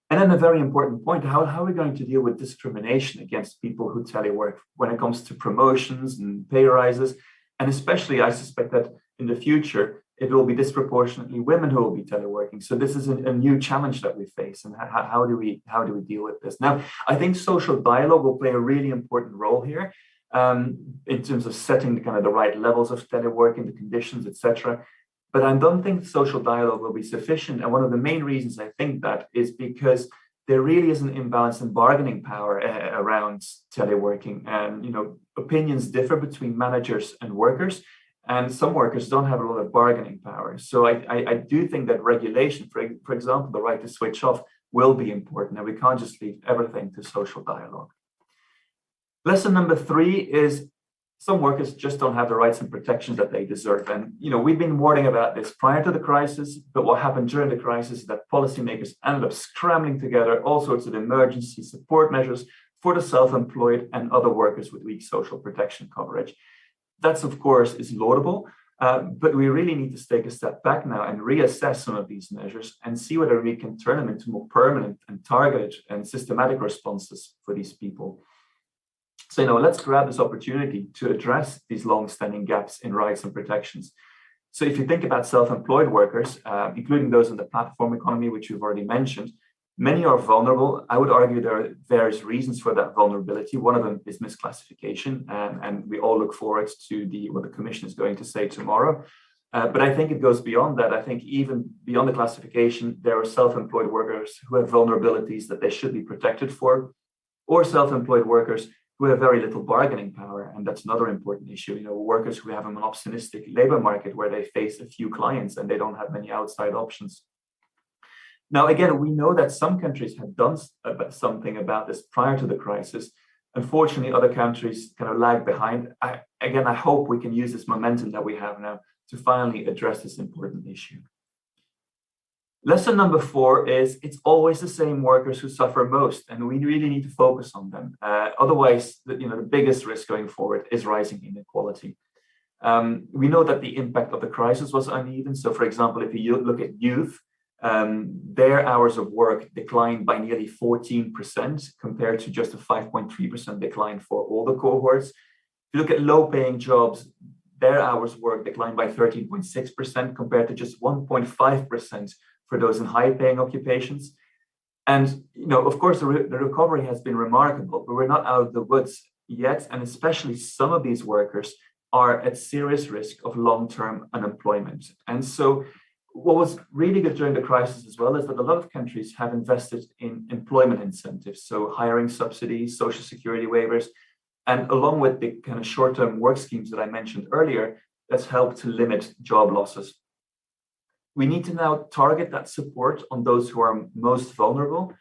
And then a very important point, how are we going to deal with discrimination against people who telework when it comes to promotions and pay rises? And especially, I suspect that in the future, it will be disproportionately women who will be teleworking. So this is a new challenge that we face. And how do we deal with this? Now, I think social dialogue will play a really important role here in terms of setting the right levels of teleworking, the conditions, etc. But I don't think social dialogue will be sufficient. And one of the main reasons I think that is because there really is an imbalance in bargaining power around teleworking. And, opinions differ between managers and workers. And some workers don't have a lot of bargaining power. So I do think that regulation, for example, the right to switch off, will be important. And we can't just leave everything to social dialogue. Lesson number 3 is some workers just don't have the rights and protections that they deserve. And, we've been warning about this prior to the crisis, but what happened during the crisis is that policymakers ended up scrambling together all sorts of emergency support measures for the self-employed and other workers with weak social protection coverage. That's, of course, is laudable, but we really need to take a step back now and reassess some of these measures and see whether we can turn them into more permanent and targeted and systematic responses for these people. So, let's grab this opportunity to address these long-standing gaps in rights and protections. So if you think about self-employed workers, including those in the platform economy, which we've already mentioned, many are vulnerable. I would argue there are various reasons for that vulnerability. One of them is misclassification, and we all look forward to what the Commission is going to say tomorrow. But I think it goes beyond that. I think even beyond the classification, there are self-employed workers who have vulnerabilities that they should be protected for, or self-employed workers who have very little bargaining power. And that's another important issue. Workers who have a monopolistic labor market where they face a few clients and they don't have many outside options. Now, again, we know that some countries have done something about this prior to the crisis. Unfortunately, other countries kind of lag behind. I hope we can use this momentum that we have now to finally address this important issue. Lesson number 4 is it's always the same workers who suffer most, and we really need to focus on them. Otherwise, the biggest risk going forward is rising inequality. We know that the impact of the crisis was uneven. So, for example, if you look at youth, their hours of work declined by nearly 14% compared to just a 5.3% decline for all the cohorts. If you look at low-paying jobs, their hours work declined by 13.6% compared to just 1.5% for those in high-paying occupations. And, of course, the recovery has been remarkable, but we're not out of the woods yet. And especially some of these workers are at serious risk of long-term unemployment. And so what was really good during the crisis as well is that a lot of countries have invested in employment incentives, so hiring subsidies, social security waivers, and along with the kind of short-term work schemes that I mentioned earlier, that's helped to limit job losses. We need to now target that support on those who are most vulnerable,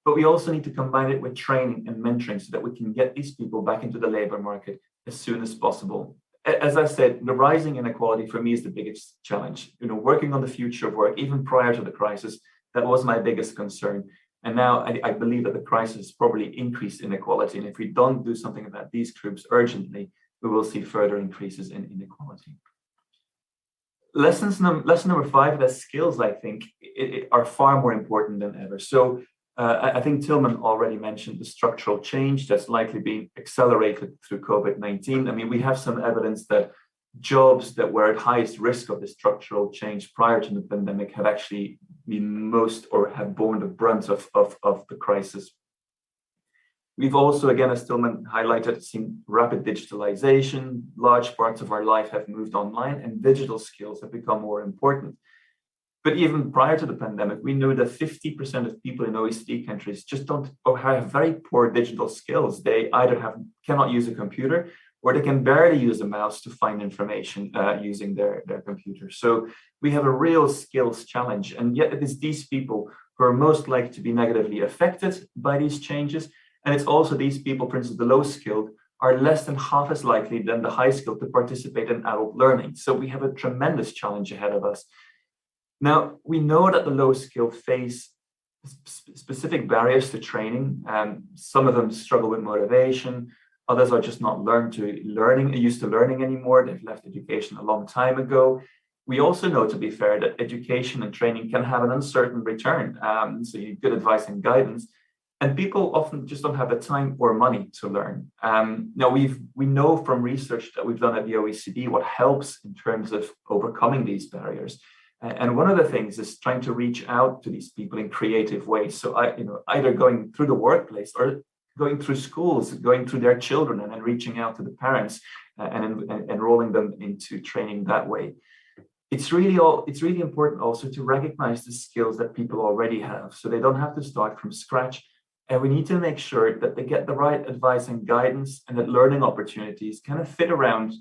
but we also need to combine it with training and mentoring so that we can get these people back into the labor market as soon as possible. As I said, the rising inequality for me is the biggest challenge. Working on the future of work, even prior to the crisis, that was my biggest concern. And now I believe that the crisis probably increased inequality. And if we don't do something about these groups urgently, we will see further increases in inequality. Lesson number 5, that skills, I think, are far more important than ever. So I think Tillman already mentioned the structural change that's likely being accelerated through COVID-19. I mean, we have some evidence that jobs that were at highest risk of the structural change prior to the pandemic have actually been most or have borne the brunt of the crisis. We've also, again, as Tillman highlighted, seen rapid digitalization. Large parts of our life have moved online and digital skills have become more important. But even prior to the pandemic, we know that 50% of people in OECD countries just don't or have very poor digital skills. They either cannot use a computer or they can barely use a mouse to find information using their computer. So we have a real skills challenge. And yet it is these people who are most likely to be negatively affected by these changes. And it's also these people, for instance, the low skilled, are less than half as likely than the high skilled to participate in adult learning. So we have a tremendous challenge ahead of us. Now, we know that the low skilled face specific barriers to training. Some of them struggle with motivation. Others are just not used to learning anymore. They've left education a long time ago. We also know, to be fair, that education and training can have an uncertain return. So you need good advice and guidance. And people often just don't have the time or money to learn. Now, we know from research that we've done at the OECD what helps in terms of overcoming these barriers. And one of the things is trying to reach out to these people in creative ways. So either going through the workplace or going through schools, going through their children, and then reaching out to the parents and enrolling them into training that way. It's really important also to recognize the skills that people already have, so they don't have to start from scratch. And we need to make sure that they get the right advice and guidance, and that learning opportunities kind of fit around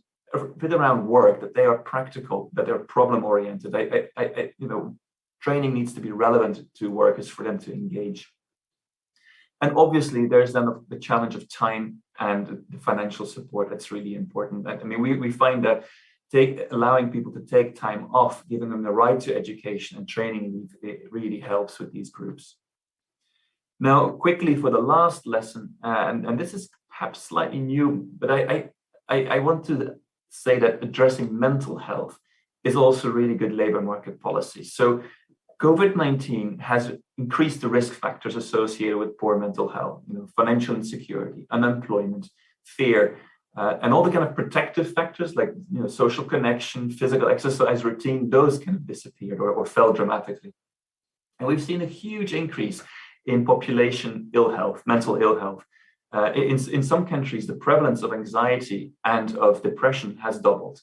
work, that they are practical, that they're problem oriented. Training needs to be relevant to workers for them to engage. And obviously, there's then the challenge of time and the financial support that's really important. I mean, we find that allowing people to take time off, giving them the right to education and training, it really helps with these groups. Now, quickly for the last lesson, and this is perhaps slightly new, but I want to say that addressing mental health is also really good labor market policy. So COVID-19 has increased the risk factors associated with poor mental health, financial insecurity, unemployment, fear, and all the kind of protective factors like social connection, physical exercise routine, those kind of disappeared or fell dramatically. And we've seen a huge increase in population ill health, mental ill health. In some countries, the prevalence of anxiety and of depression has doubled.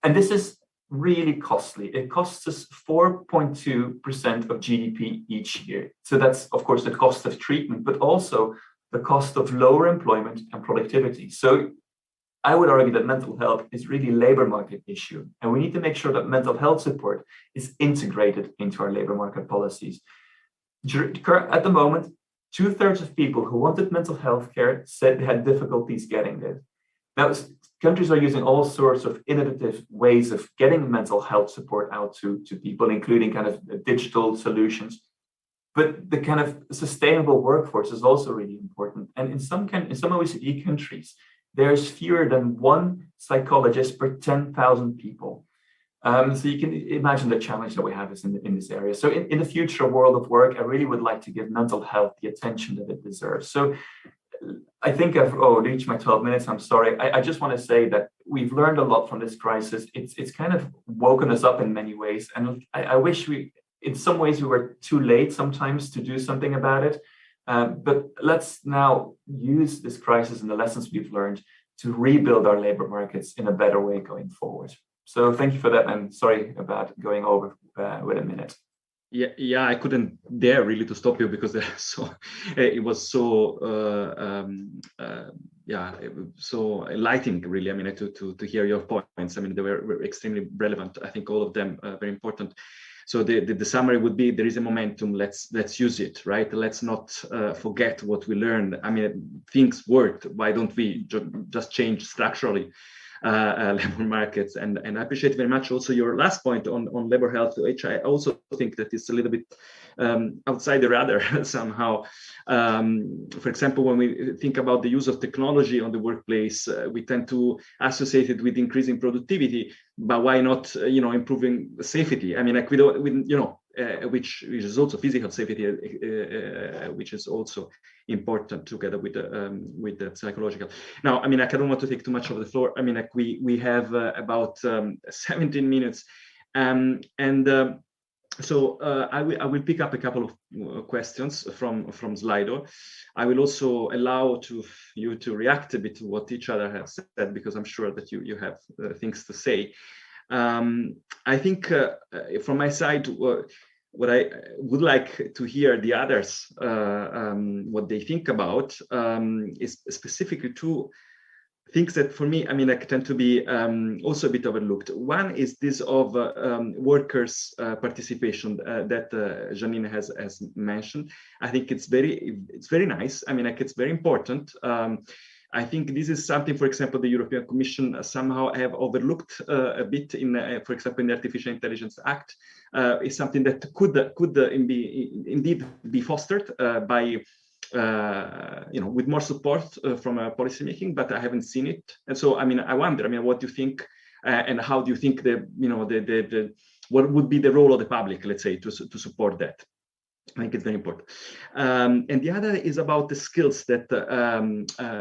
And this is really costly. It costs us 4.2% of GDP each year. So that's, of course, the cost of treatment, but also the cost of lower employment and productivity. So I would argue that mental health is really a labor market issue, and we need to make sure that mental health support is integrated into our labor market policies. At the moment, 2/3 of people who wanted mental health care said they had difficulties getting it. Now, countries are using all sorts of innovative ways of getting mental health support out to people, including kind of digital solutions. But the kind of sustainable workforce is also really important. And in some OECD countries, there's fewer than one psychologist per 10,000 people. So you can imagine the challenge that we have is in this area. So in the future world of work, I really would like to give mental health the attention that it deserves. So I think I've reached my 12 minutes. I'm sorry. I just want to say that we've learned a lot from this crisis. It's kind of woken us up in many ways. And I wish in some ways we were too late sometimes to do something about it. But let's now use this crisis and the lessons we've learned to rebuild our labor markets in a better way going forward. So thank you for that. I'm sorry about going over with a minute. Yeah, I couldn't dare really to stop you because it was so so enlightening, really. I mean, to hear your points. I mean, they were extremely relevant. I think all of them very important. So the summary would be: there is a momentum. Let's use it, right? Let's not forget what we learned. I mean, things worked. Why don't we just change structurally labor markets? And I appreciate very much also your last point on labor health, which I also think that is a little bit outside the radar somehow. For example, when we think about the use of technology on the workplace, we tend to associate it with increasing productivity, but why not, improving safety? I mean, like which is also physical safety, which is also important together with the psychological. Now, I mean, I don't want to take too much of the floor. I mean, like we have about 17 minutes, so I will pick up a couple of questions from Slido. I will also allow you to react a bit to what each other has said, because I'm sure that you have things to say. I think from my side, what I would like to hear the others what they think about is specifically two things that for me, I mean, like, tend to be also a bit overlooked. One is this of workers' participation that Janine has mentioned. I think it's very nice. I mean, like, it's very important. I think this is something, for example, the European Commission somehow have overlooked a bit in, for example, in the Artificial Intelligence Act. Is something that could indeed be fostered by with more support from policymaking, but I haven't seen it. And so, I mean, I wonder, what do you think, and how do you think what would be the role of the public, let's say, to support that? I think it's very important. And the other is about the skills that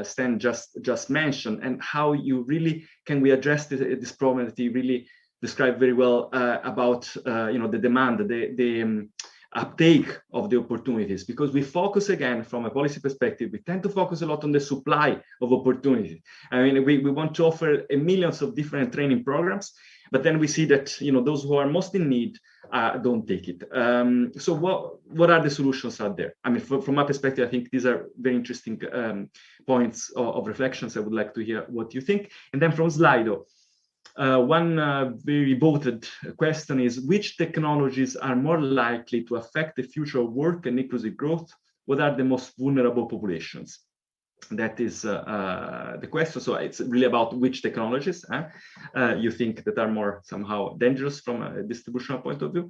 Stan just mentioned, and how you really can we address this problem that he really described very well about the demand, the uptake of the opportunities, because we focus again from a policy perspective, we tend to focus a lot on the supply of opportunities. I mean, we want to offer millions of different training programs, but then we see that those who are most in need don't take it. So what are the solutions out there? I mean, from my perspective, I think these are very interesting points of reflections. I would like to hear what you think. And then from Slido, one very voted question is, which technologies are more likely to affect the future of work and inclusive growth? What are the most vulnerable populations? That is the question. So it's really about which technologies you think that are more somehow dangerous from a distributional point of view.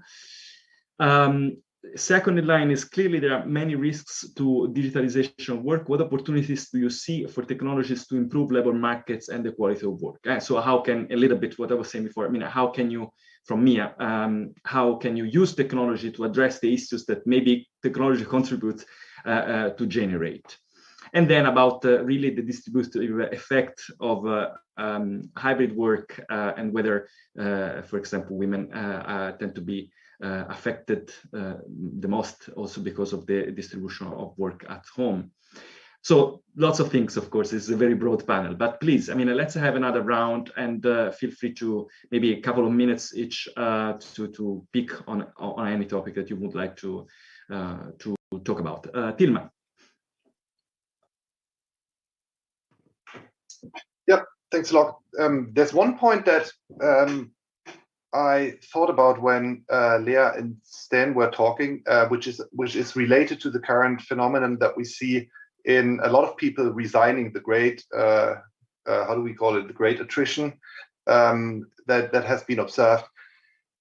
Second line is, clearly there are many risks to digitalization of work. What opportunities do you see for technologies to improve labor markets and the quality of work? So how can, a little bit what I was saying before, I mean, how can you, from Mia, how can you use technology to address the issues that maybe technology contributes to generate? And then about really the distributive effect of hybrid work and whether, for example, women tend to be affected the most also because of the distribution of work at home. So lots of things, of course. It's a very broad panel, but please, I mean, let's have another round, and feel free to maybe a couple of minutes each to pick on any topic that you would like to talk about. Tilman. Yeah, thanks a lot. There's one point that I thought about when Leah and Stan were talking, which is related to the current phenomenon that we see in a lot of people resigning, the great, how do we call it, the great attrition that has been observed.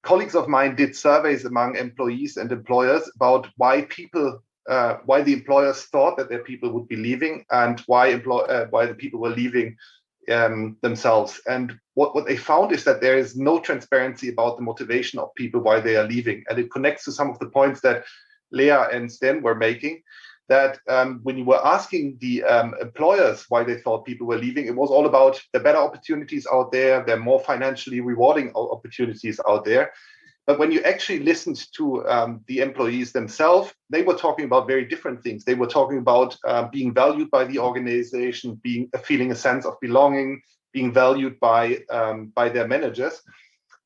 Colleagues of mine did surveys among employees and employers about why the employers thought that their people would be leaving, and why the people were leaving themselves. And what they found is that there is no transparency about the motivation of people why they are leaving. And it connects to some of the points that Leah and Sten were making, that when you were asking the employers why they thought people were leaving, it was all about the better opportunities out there, the more financially rewarding opportunities out there. But when you actually listened to the employees themselves, they were talking about very different things. They were talking about being valued by the organization, feeling a sense of belonging, being valued by their managers.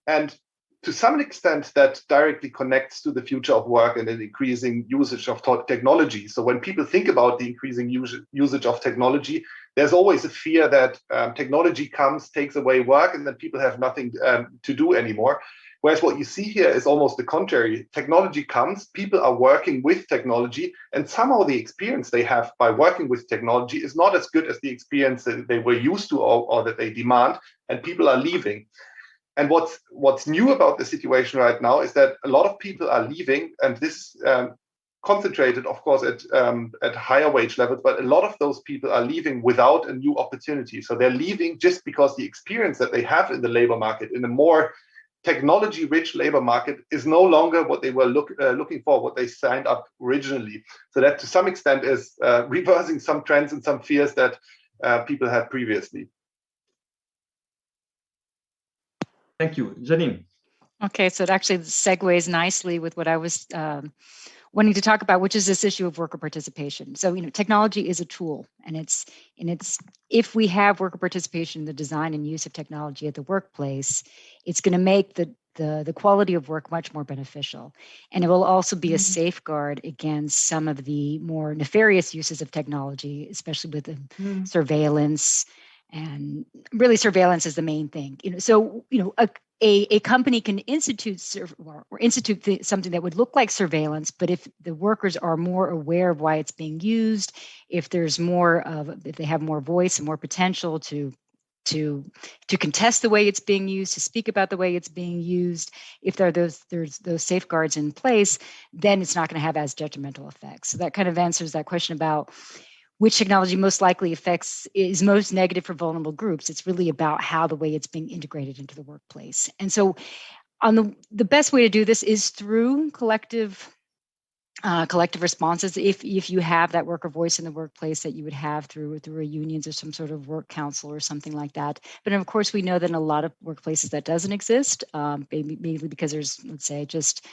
And to some extent, that directly connects to the future of work and an increasing usage of technology. So when people think about the increasing usage of technology, there's always a fear that technology comes, takes away work, and then people have nothing to do anymore. Whereas what you see here is almost the contrary. Technology comes, people are working with technology, and somehow the experience they have by working with technology is not as good as the experience that they were used to or that they demand, and people are leaving. And what's new about the situation right now is that a lot of people are leaving, and this concentrated, of course, at higher wage levels, but a lot of those people are leaving without a new opportunity. So they're leaving just because the experience that they have in the labor market, in a more technology-rich labor market, is no longer what they were looking for, what they signed up originally. So that to some extent is reversing some trends and some fears that people had previously. Thank you. Janine. Okay, so it actually segues nicely with what I was wanting to talk about, which is this issue of worker participation. So, technology is a tool, and it's if we have worker participation in the design and use of technology at the workplace, it's going to make the quality of work much more beneficial. And it will also be a safeguard against some of the more nefarious uses of technology, especially with the surveillance. And really, surveillance is the main thing. A company can institute something that would look like surveillance, but if the workers are more aware of why it's being used, if they have more voice and more potential to to contest the way it's being used, to speak about the way it's being used. If there's those safeguards in place, then it's not going to have as detrimental effects. So that kind of answers that question about which technology most likely is most negative for vulnerable groups. It's really about how the way it's being integrated into the workplace. And so the best way to do this is through collective responses. If you have that worker voice in the workplace that you would have through a unions or some sort of work council or something like that. But of course, we know that in a lot of workplaces that doesn't exist, mainly because there's, let's say, just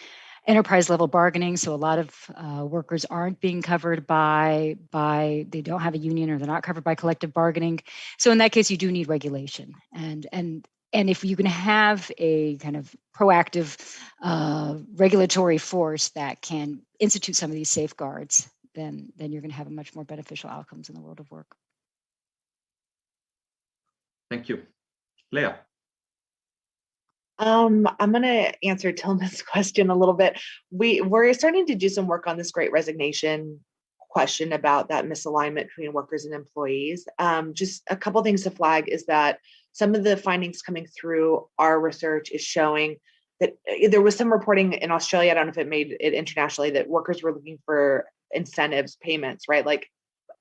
enterprise level bargaining. So a lot of workers aren't being covered by they don't have a union, or they're not covered by collective bargaining. So in that case, you do need regulation. And if you can have a kind of proactive regulatory force that can institute some of these safeguards, then you're going to have a much more beneficial outcomes in the world of work. Thank you. Leah. I'm going to answer Tillman's question a little bit. We're starting to do some work on this Great Resignation question about that misalignment between workers and employees. Just a couple things to flag is that some of the findings coming through our research is showing that there was some reporting in Australia, I don't know if it made it internationally, that workers were looking for incentives, payments, right? Like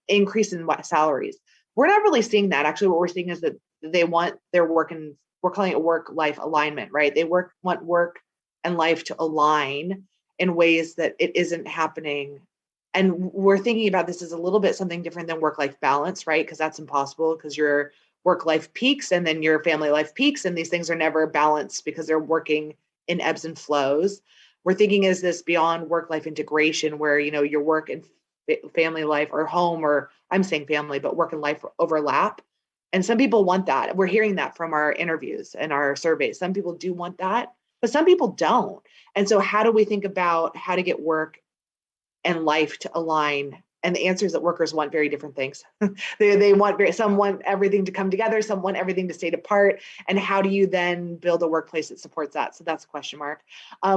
increase in salaries. We're not really seeing that. Actually, what we're seeing is that they want their work, and we're calling it work-life alignment, right? They want work and life to align in ways that it isn't happening. And we're thinking about this as a little bit something different than work-life balance, right? Because that's impossible, because your work-life peaks and then your family life peaks, and these things are never balanced because they're working in ebbs and flows. We're thinking, is this beyond work-life integration, where your work and family life, or home, or I'm saying family, but work and life overlap. And some people want that. We're hearing that from our interviews and our surveys. Some people do want that, but some people don't. And so how do we think about how to get work and life to align? And the answer is that workers want very different things. Some want everything to come together, some want everything to stay apart. And how do you then build a workplace that supports that? So that's a question mark.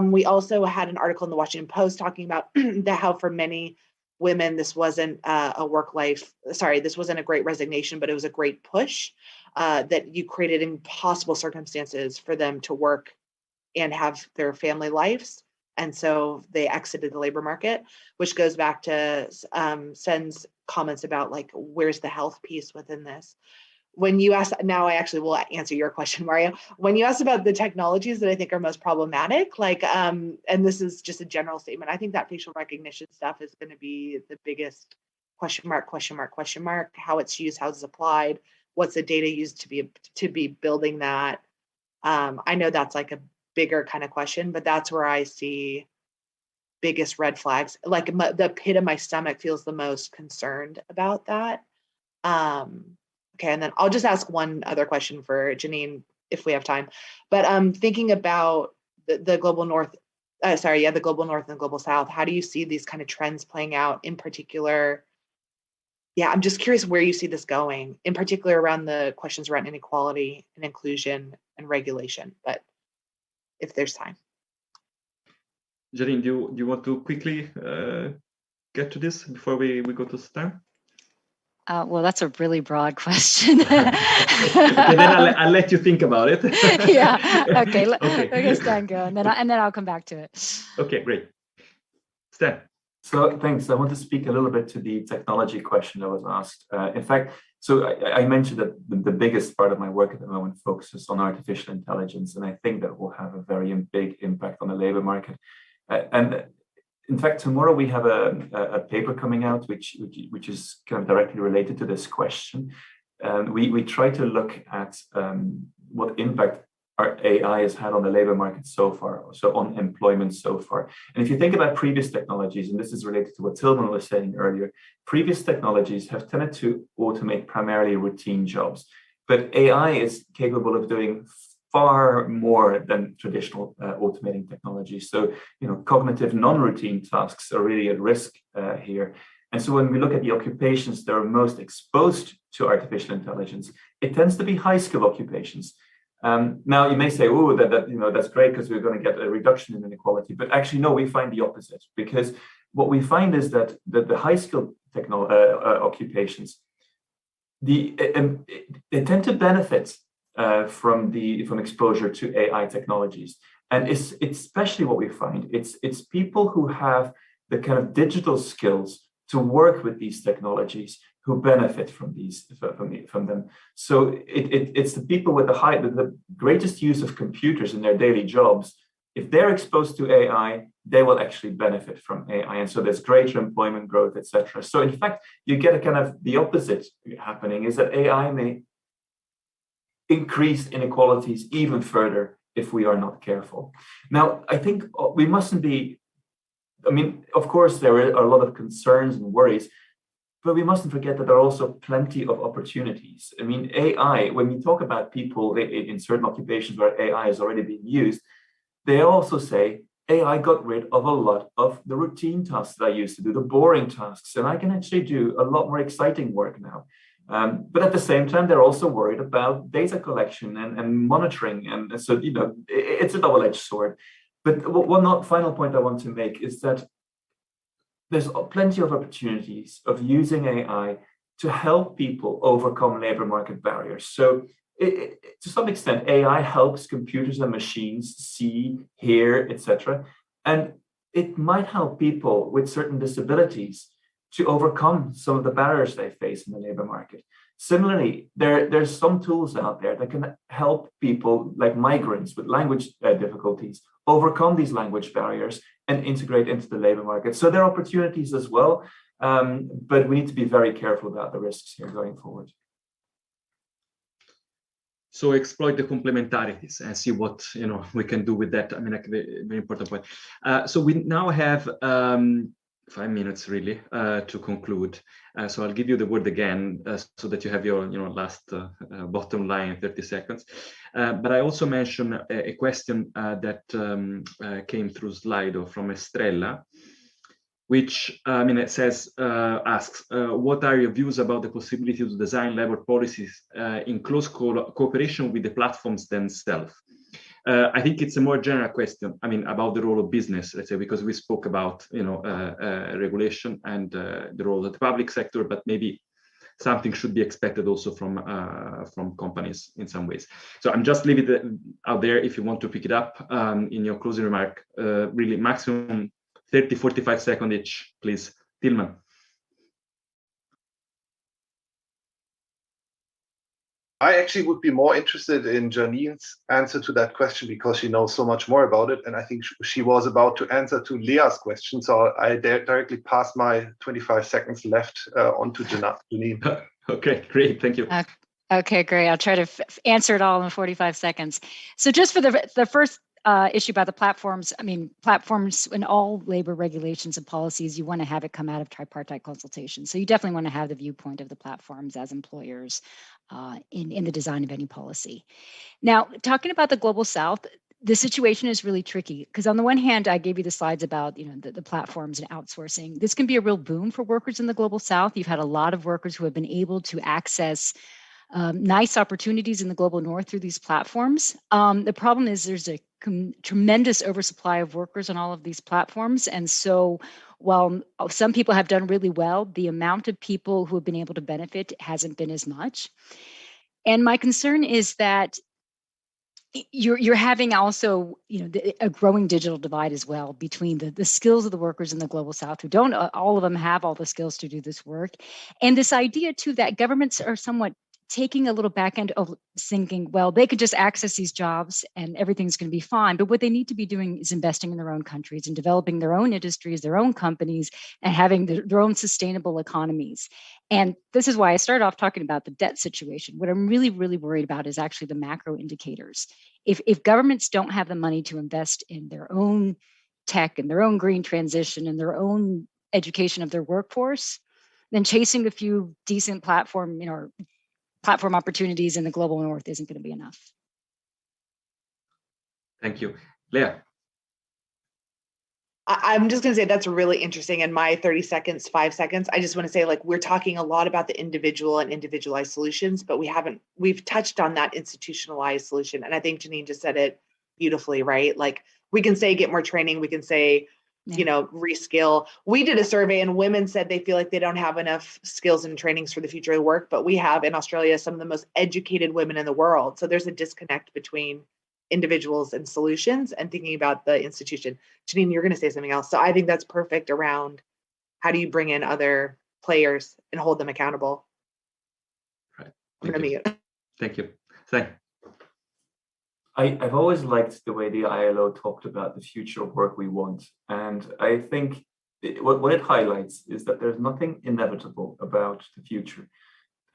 We also had an article in the Washington Post talking about how for many women, this wasn't this wasn't a great resignation, but it was a great push, that you created impossible circumstances for them to work and have their family lives. And so they exited the labor market, which goes back to Sen's comments about like, where's the health piece within this? When you ask, now I actually will answer your question, Mario. When you asked about the technologies that I think are most problematic, like, and this is just a general statement, I think that facial recognition stuff is going to be the biggest question mark, how it's used, how it's applied, what's the data used to be building that. I know that's like a bigger kind of question, but that's where I see biggest red flags. Like the pit of my stomach feels the most concerned about that. Okay, and then I'll just ask one other question for Janine if we have time. But thinking about the global north, the global north and global south, how do you see these kind of trends playing out in particular? Yeah, I'm just curious where you see this going, in particular around the questions around inequality and inclusion and regulation, but if there's time. Janine, do you want to quickly get to this before we go to Stan? Well, that's a really broad question. Okay, then I'll let you think about it. Yeah. Okay. Let Stan go, and then I'll come back to it. Okay, great. Stan. So thanks. I want to speak a little bit to the technology question that was asked. In fact, so I mentioned that the biggest part of my work at the moment focuses on artificial intelligence, and I think that will have a very big impact on the labor market. And in fact, tomorrow we have a paper coming out which is kind of directly related to this question. We try to look at what impact our AI has had on the labor market so far, so on employment so far. And if you think about previous technologies, and this is related to what Tillman was saying earlier, previous technologies have tended to automate primarily routine jobs, but AI is capable of doing far more than traditional automating technologies. So, cognitive non-routine tasks are really at risk here. And so when we look at the occupations that are most exposed to artificial intelligence, it tends to be high-skill occupations. Now you may say, "Oh, that's great because we're going to get a reduction in inequality." But actually, no, we find the opposite, because what we find is that the high-skilled occupations they tend to benefit from exposure to AI technologies. And it's especially what we find, it's people who have the kind of digital skills to work with these technologies who benefit from them. So it's the people with the greatest use of computers in their daily jobs. If they're exposed to AI, they will actually benefit from AI. And so there's greater employment growth, etc. So in fact, you get a kind of the opposite happening, is that AI may increase inequalities even further if we are not careful. Now, I think we mustn't be, I mean, of course, there are a lot of concerns and worries, but we mustn't forget that there are also plenty of opportunities. I mean, AI, when we talk about people in certain occupations where AI is already being used, they also say, AI got rid of a lot of the routine tasks that I used to do, the boring tasks, and I can actually do a lot more exciting work now. But at the same time, they're also worried about data collection and monitoring. And so, you know, it's a double-edged sword. But one final point I want to make is that there's plenty of opportunities of using AI to help people overcome labor market barriers. So to some extent, AI helps computers and machines see, hear, etc. And it might help people with certain disabilities to overcome some of the barriers they face in the labor market. Similarly, there's some tools out there that can help people like migrants with language difficulties overcome these language barriers and integrate into the labor market. So there are opportunities as well, but we need to be very careful about the risks here going forward. So exploit the complementarities and see what we can do with that. I mean, like very important point. So we now have 5 minutes really to conclude. So I'll give you the word again so that you have your last bottom line, 30 seconds. But I also mentioned a question that came through Slido from Estrella, which it says, asks, what are your views about the possibility to design labor policies in close cooperation with the platforms themselves? I think it's a more general question, about the role of business, let's say, because we spoke about, regulation and the role of the public sector, but maybe something should be expected also from companies in some ways. So I'm just leaving it out there if you want to pick it up in your closing remark, really maximum 30, 45 seconds each, please. Tilman. I actually would be more interested in Janine's answer to that question because she knows so much more about it. And I think she was about to answer to Leah's question. So I directly pass my 25 seconds left on to Janine. Okay, great. Thank you. Okay, great. I'll try to answer it all in 45 seconds. So just for the first issue about the platforms, platforms in all labor regulations and policies, you want to have it come out of tripartite consultation. So you definitely want to have the viewpoint of the platforms as employers in the design of any policy. Now, talking about the Global South, the situation is really tricky because on the one hand, I gave you the slides about the platforms and outsourcing. This can be a real boon for workers in the Global South. You've had a lot of workers who have been able to access nice opportunities in the Global North through these platforms. The problem is there's a tremendous oversupply of workers on all of these platforms. And so while some people have done really well, the amount of people who have been able to benefit hasn't been as much. And my concern is that you're having also, a growing digital divide as well between the skills of the workers in the Global South who don't, all of them have all the skills to do this work. And this idea too, that governments are somewhat taking a little back end of thinking, well, they could just access these jobs and everything's going to be fine. But what they need to be doing is investing in their own countries and developing their own industries, their own companies, and having their own sustainable economies. And this is why I started off talking about the debt situation. What I'm really, really worried about is actually the macro indicators. If governments don't have the money to invest in their own tech and their own green transition and their own education of their workforce, then chasing a few decent platform opportunities in the Global North isn't going to be enough. Thank you. Leah. I'm just going to say that's really interesting. In my 30 seconds, 5 seconds, I just want to say, we're talking a lot about the individual and individualized solutions, but we've touched on that institutionalized solution. And I think Janine just said it beautifully, right? We can say, get more training. We can say, reskill. We did a survey and women said they feel like they don't have enough skills and trainings for the future of work, but we have in Australia some of the most educated women in the world. So there's a disconnect between individuals and solutions and thinking about the institution. Janine, you're going to say something else. So I think that's perfect around how do you bring in other players and hold them accountable. Right. I'm going to mute. Thank you. Thank you. I've always liked the way the ILO talked about the future of work we want. And I think what it highlights is that there's nothing inevitable about the future.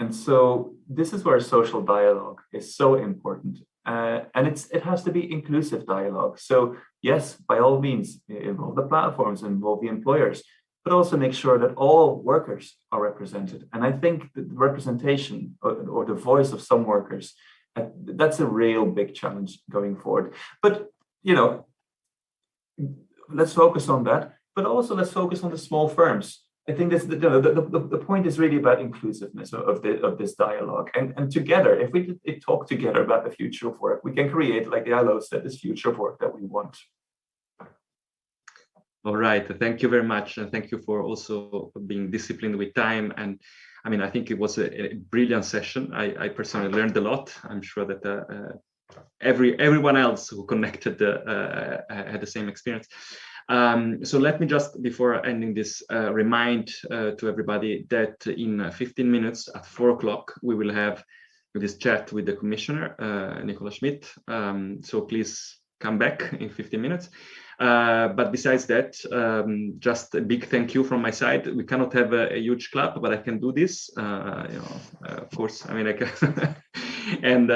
And so this is where social dialogue is so important. And it has to be inclusive dialogue. So yes, by all means, involve the platforms, involve the employers, but also make sure that all workers are represented. And I think the representation or the voice of some workers, that's a real big challenge going forward. But, let's focus on that, but also let's focus on the small firms. I think this, the point is really about inclusiveness of this dialogue. And together, if we talk together about the future of work, we can create, like the ILO said, this future of work that we want. All right. Thank you very much. And thank you for also being disciplined with time. And I think it was a brilliant session. I personally learned a lot. I'm sure that everyone else who connected had the same experience. So let me just, before ending this, remind to everybody that in 15 minutes at 4 o'clock, we will have this chat with the Commissioner, Nicola Schmidt. So please come back in 15 minutes. But besides that, just a big thank you from my side. We cannot have a huge clap, but I can do this. Of course, I can. And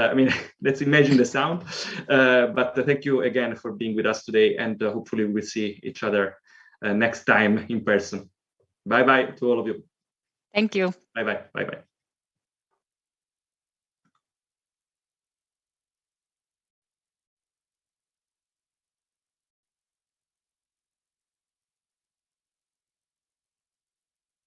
let's imagine the sound. But thank you again for being with us today, and hopefully we'll see each other next time in person. Bye bye to all of you. Thank you. Bye bye. Bye bye.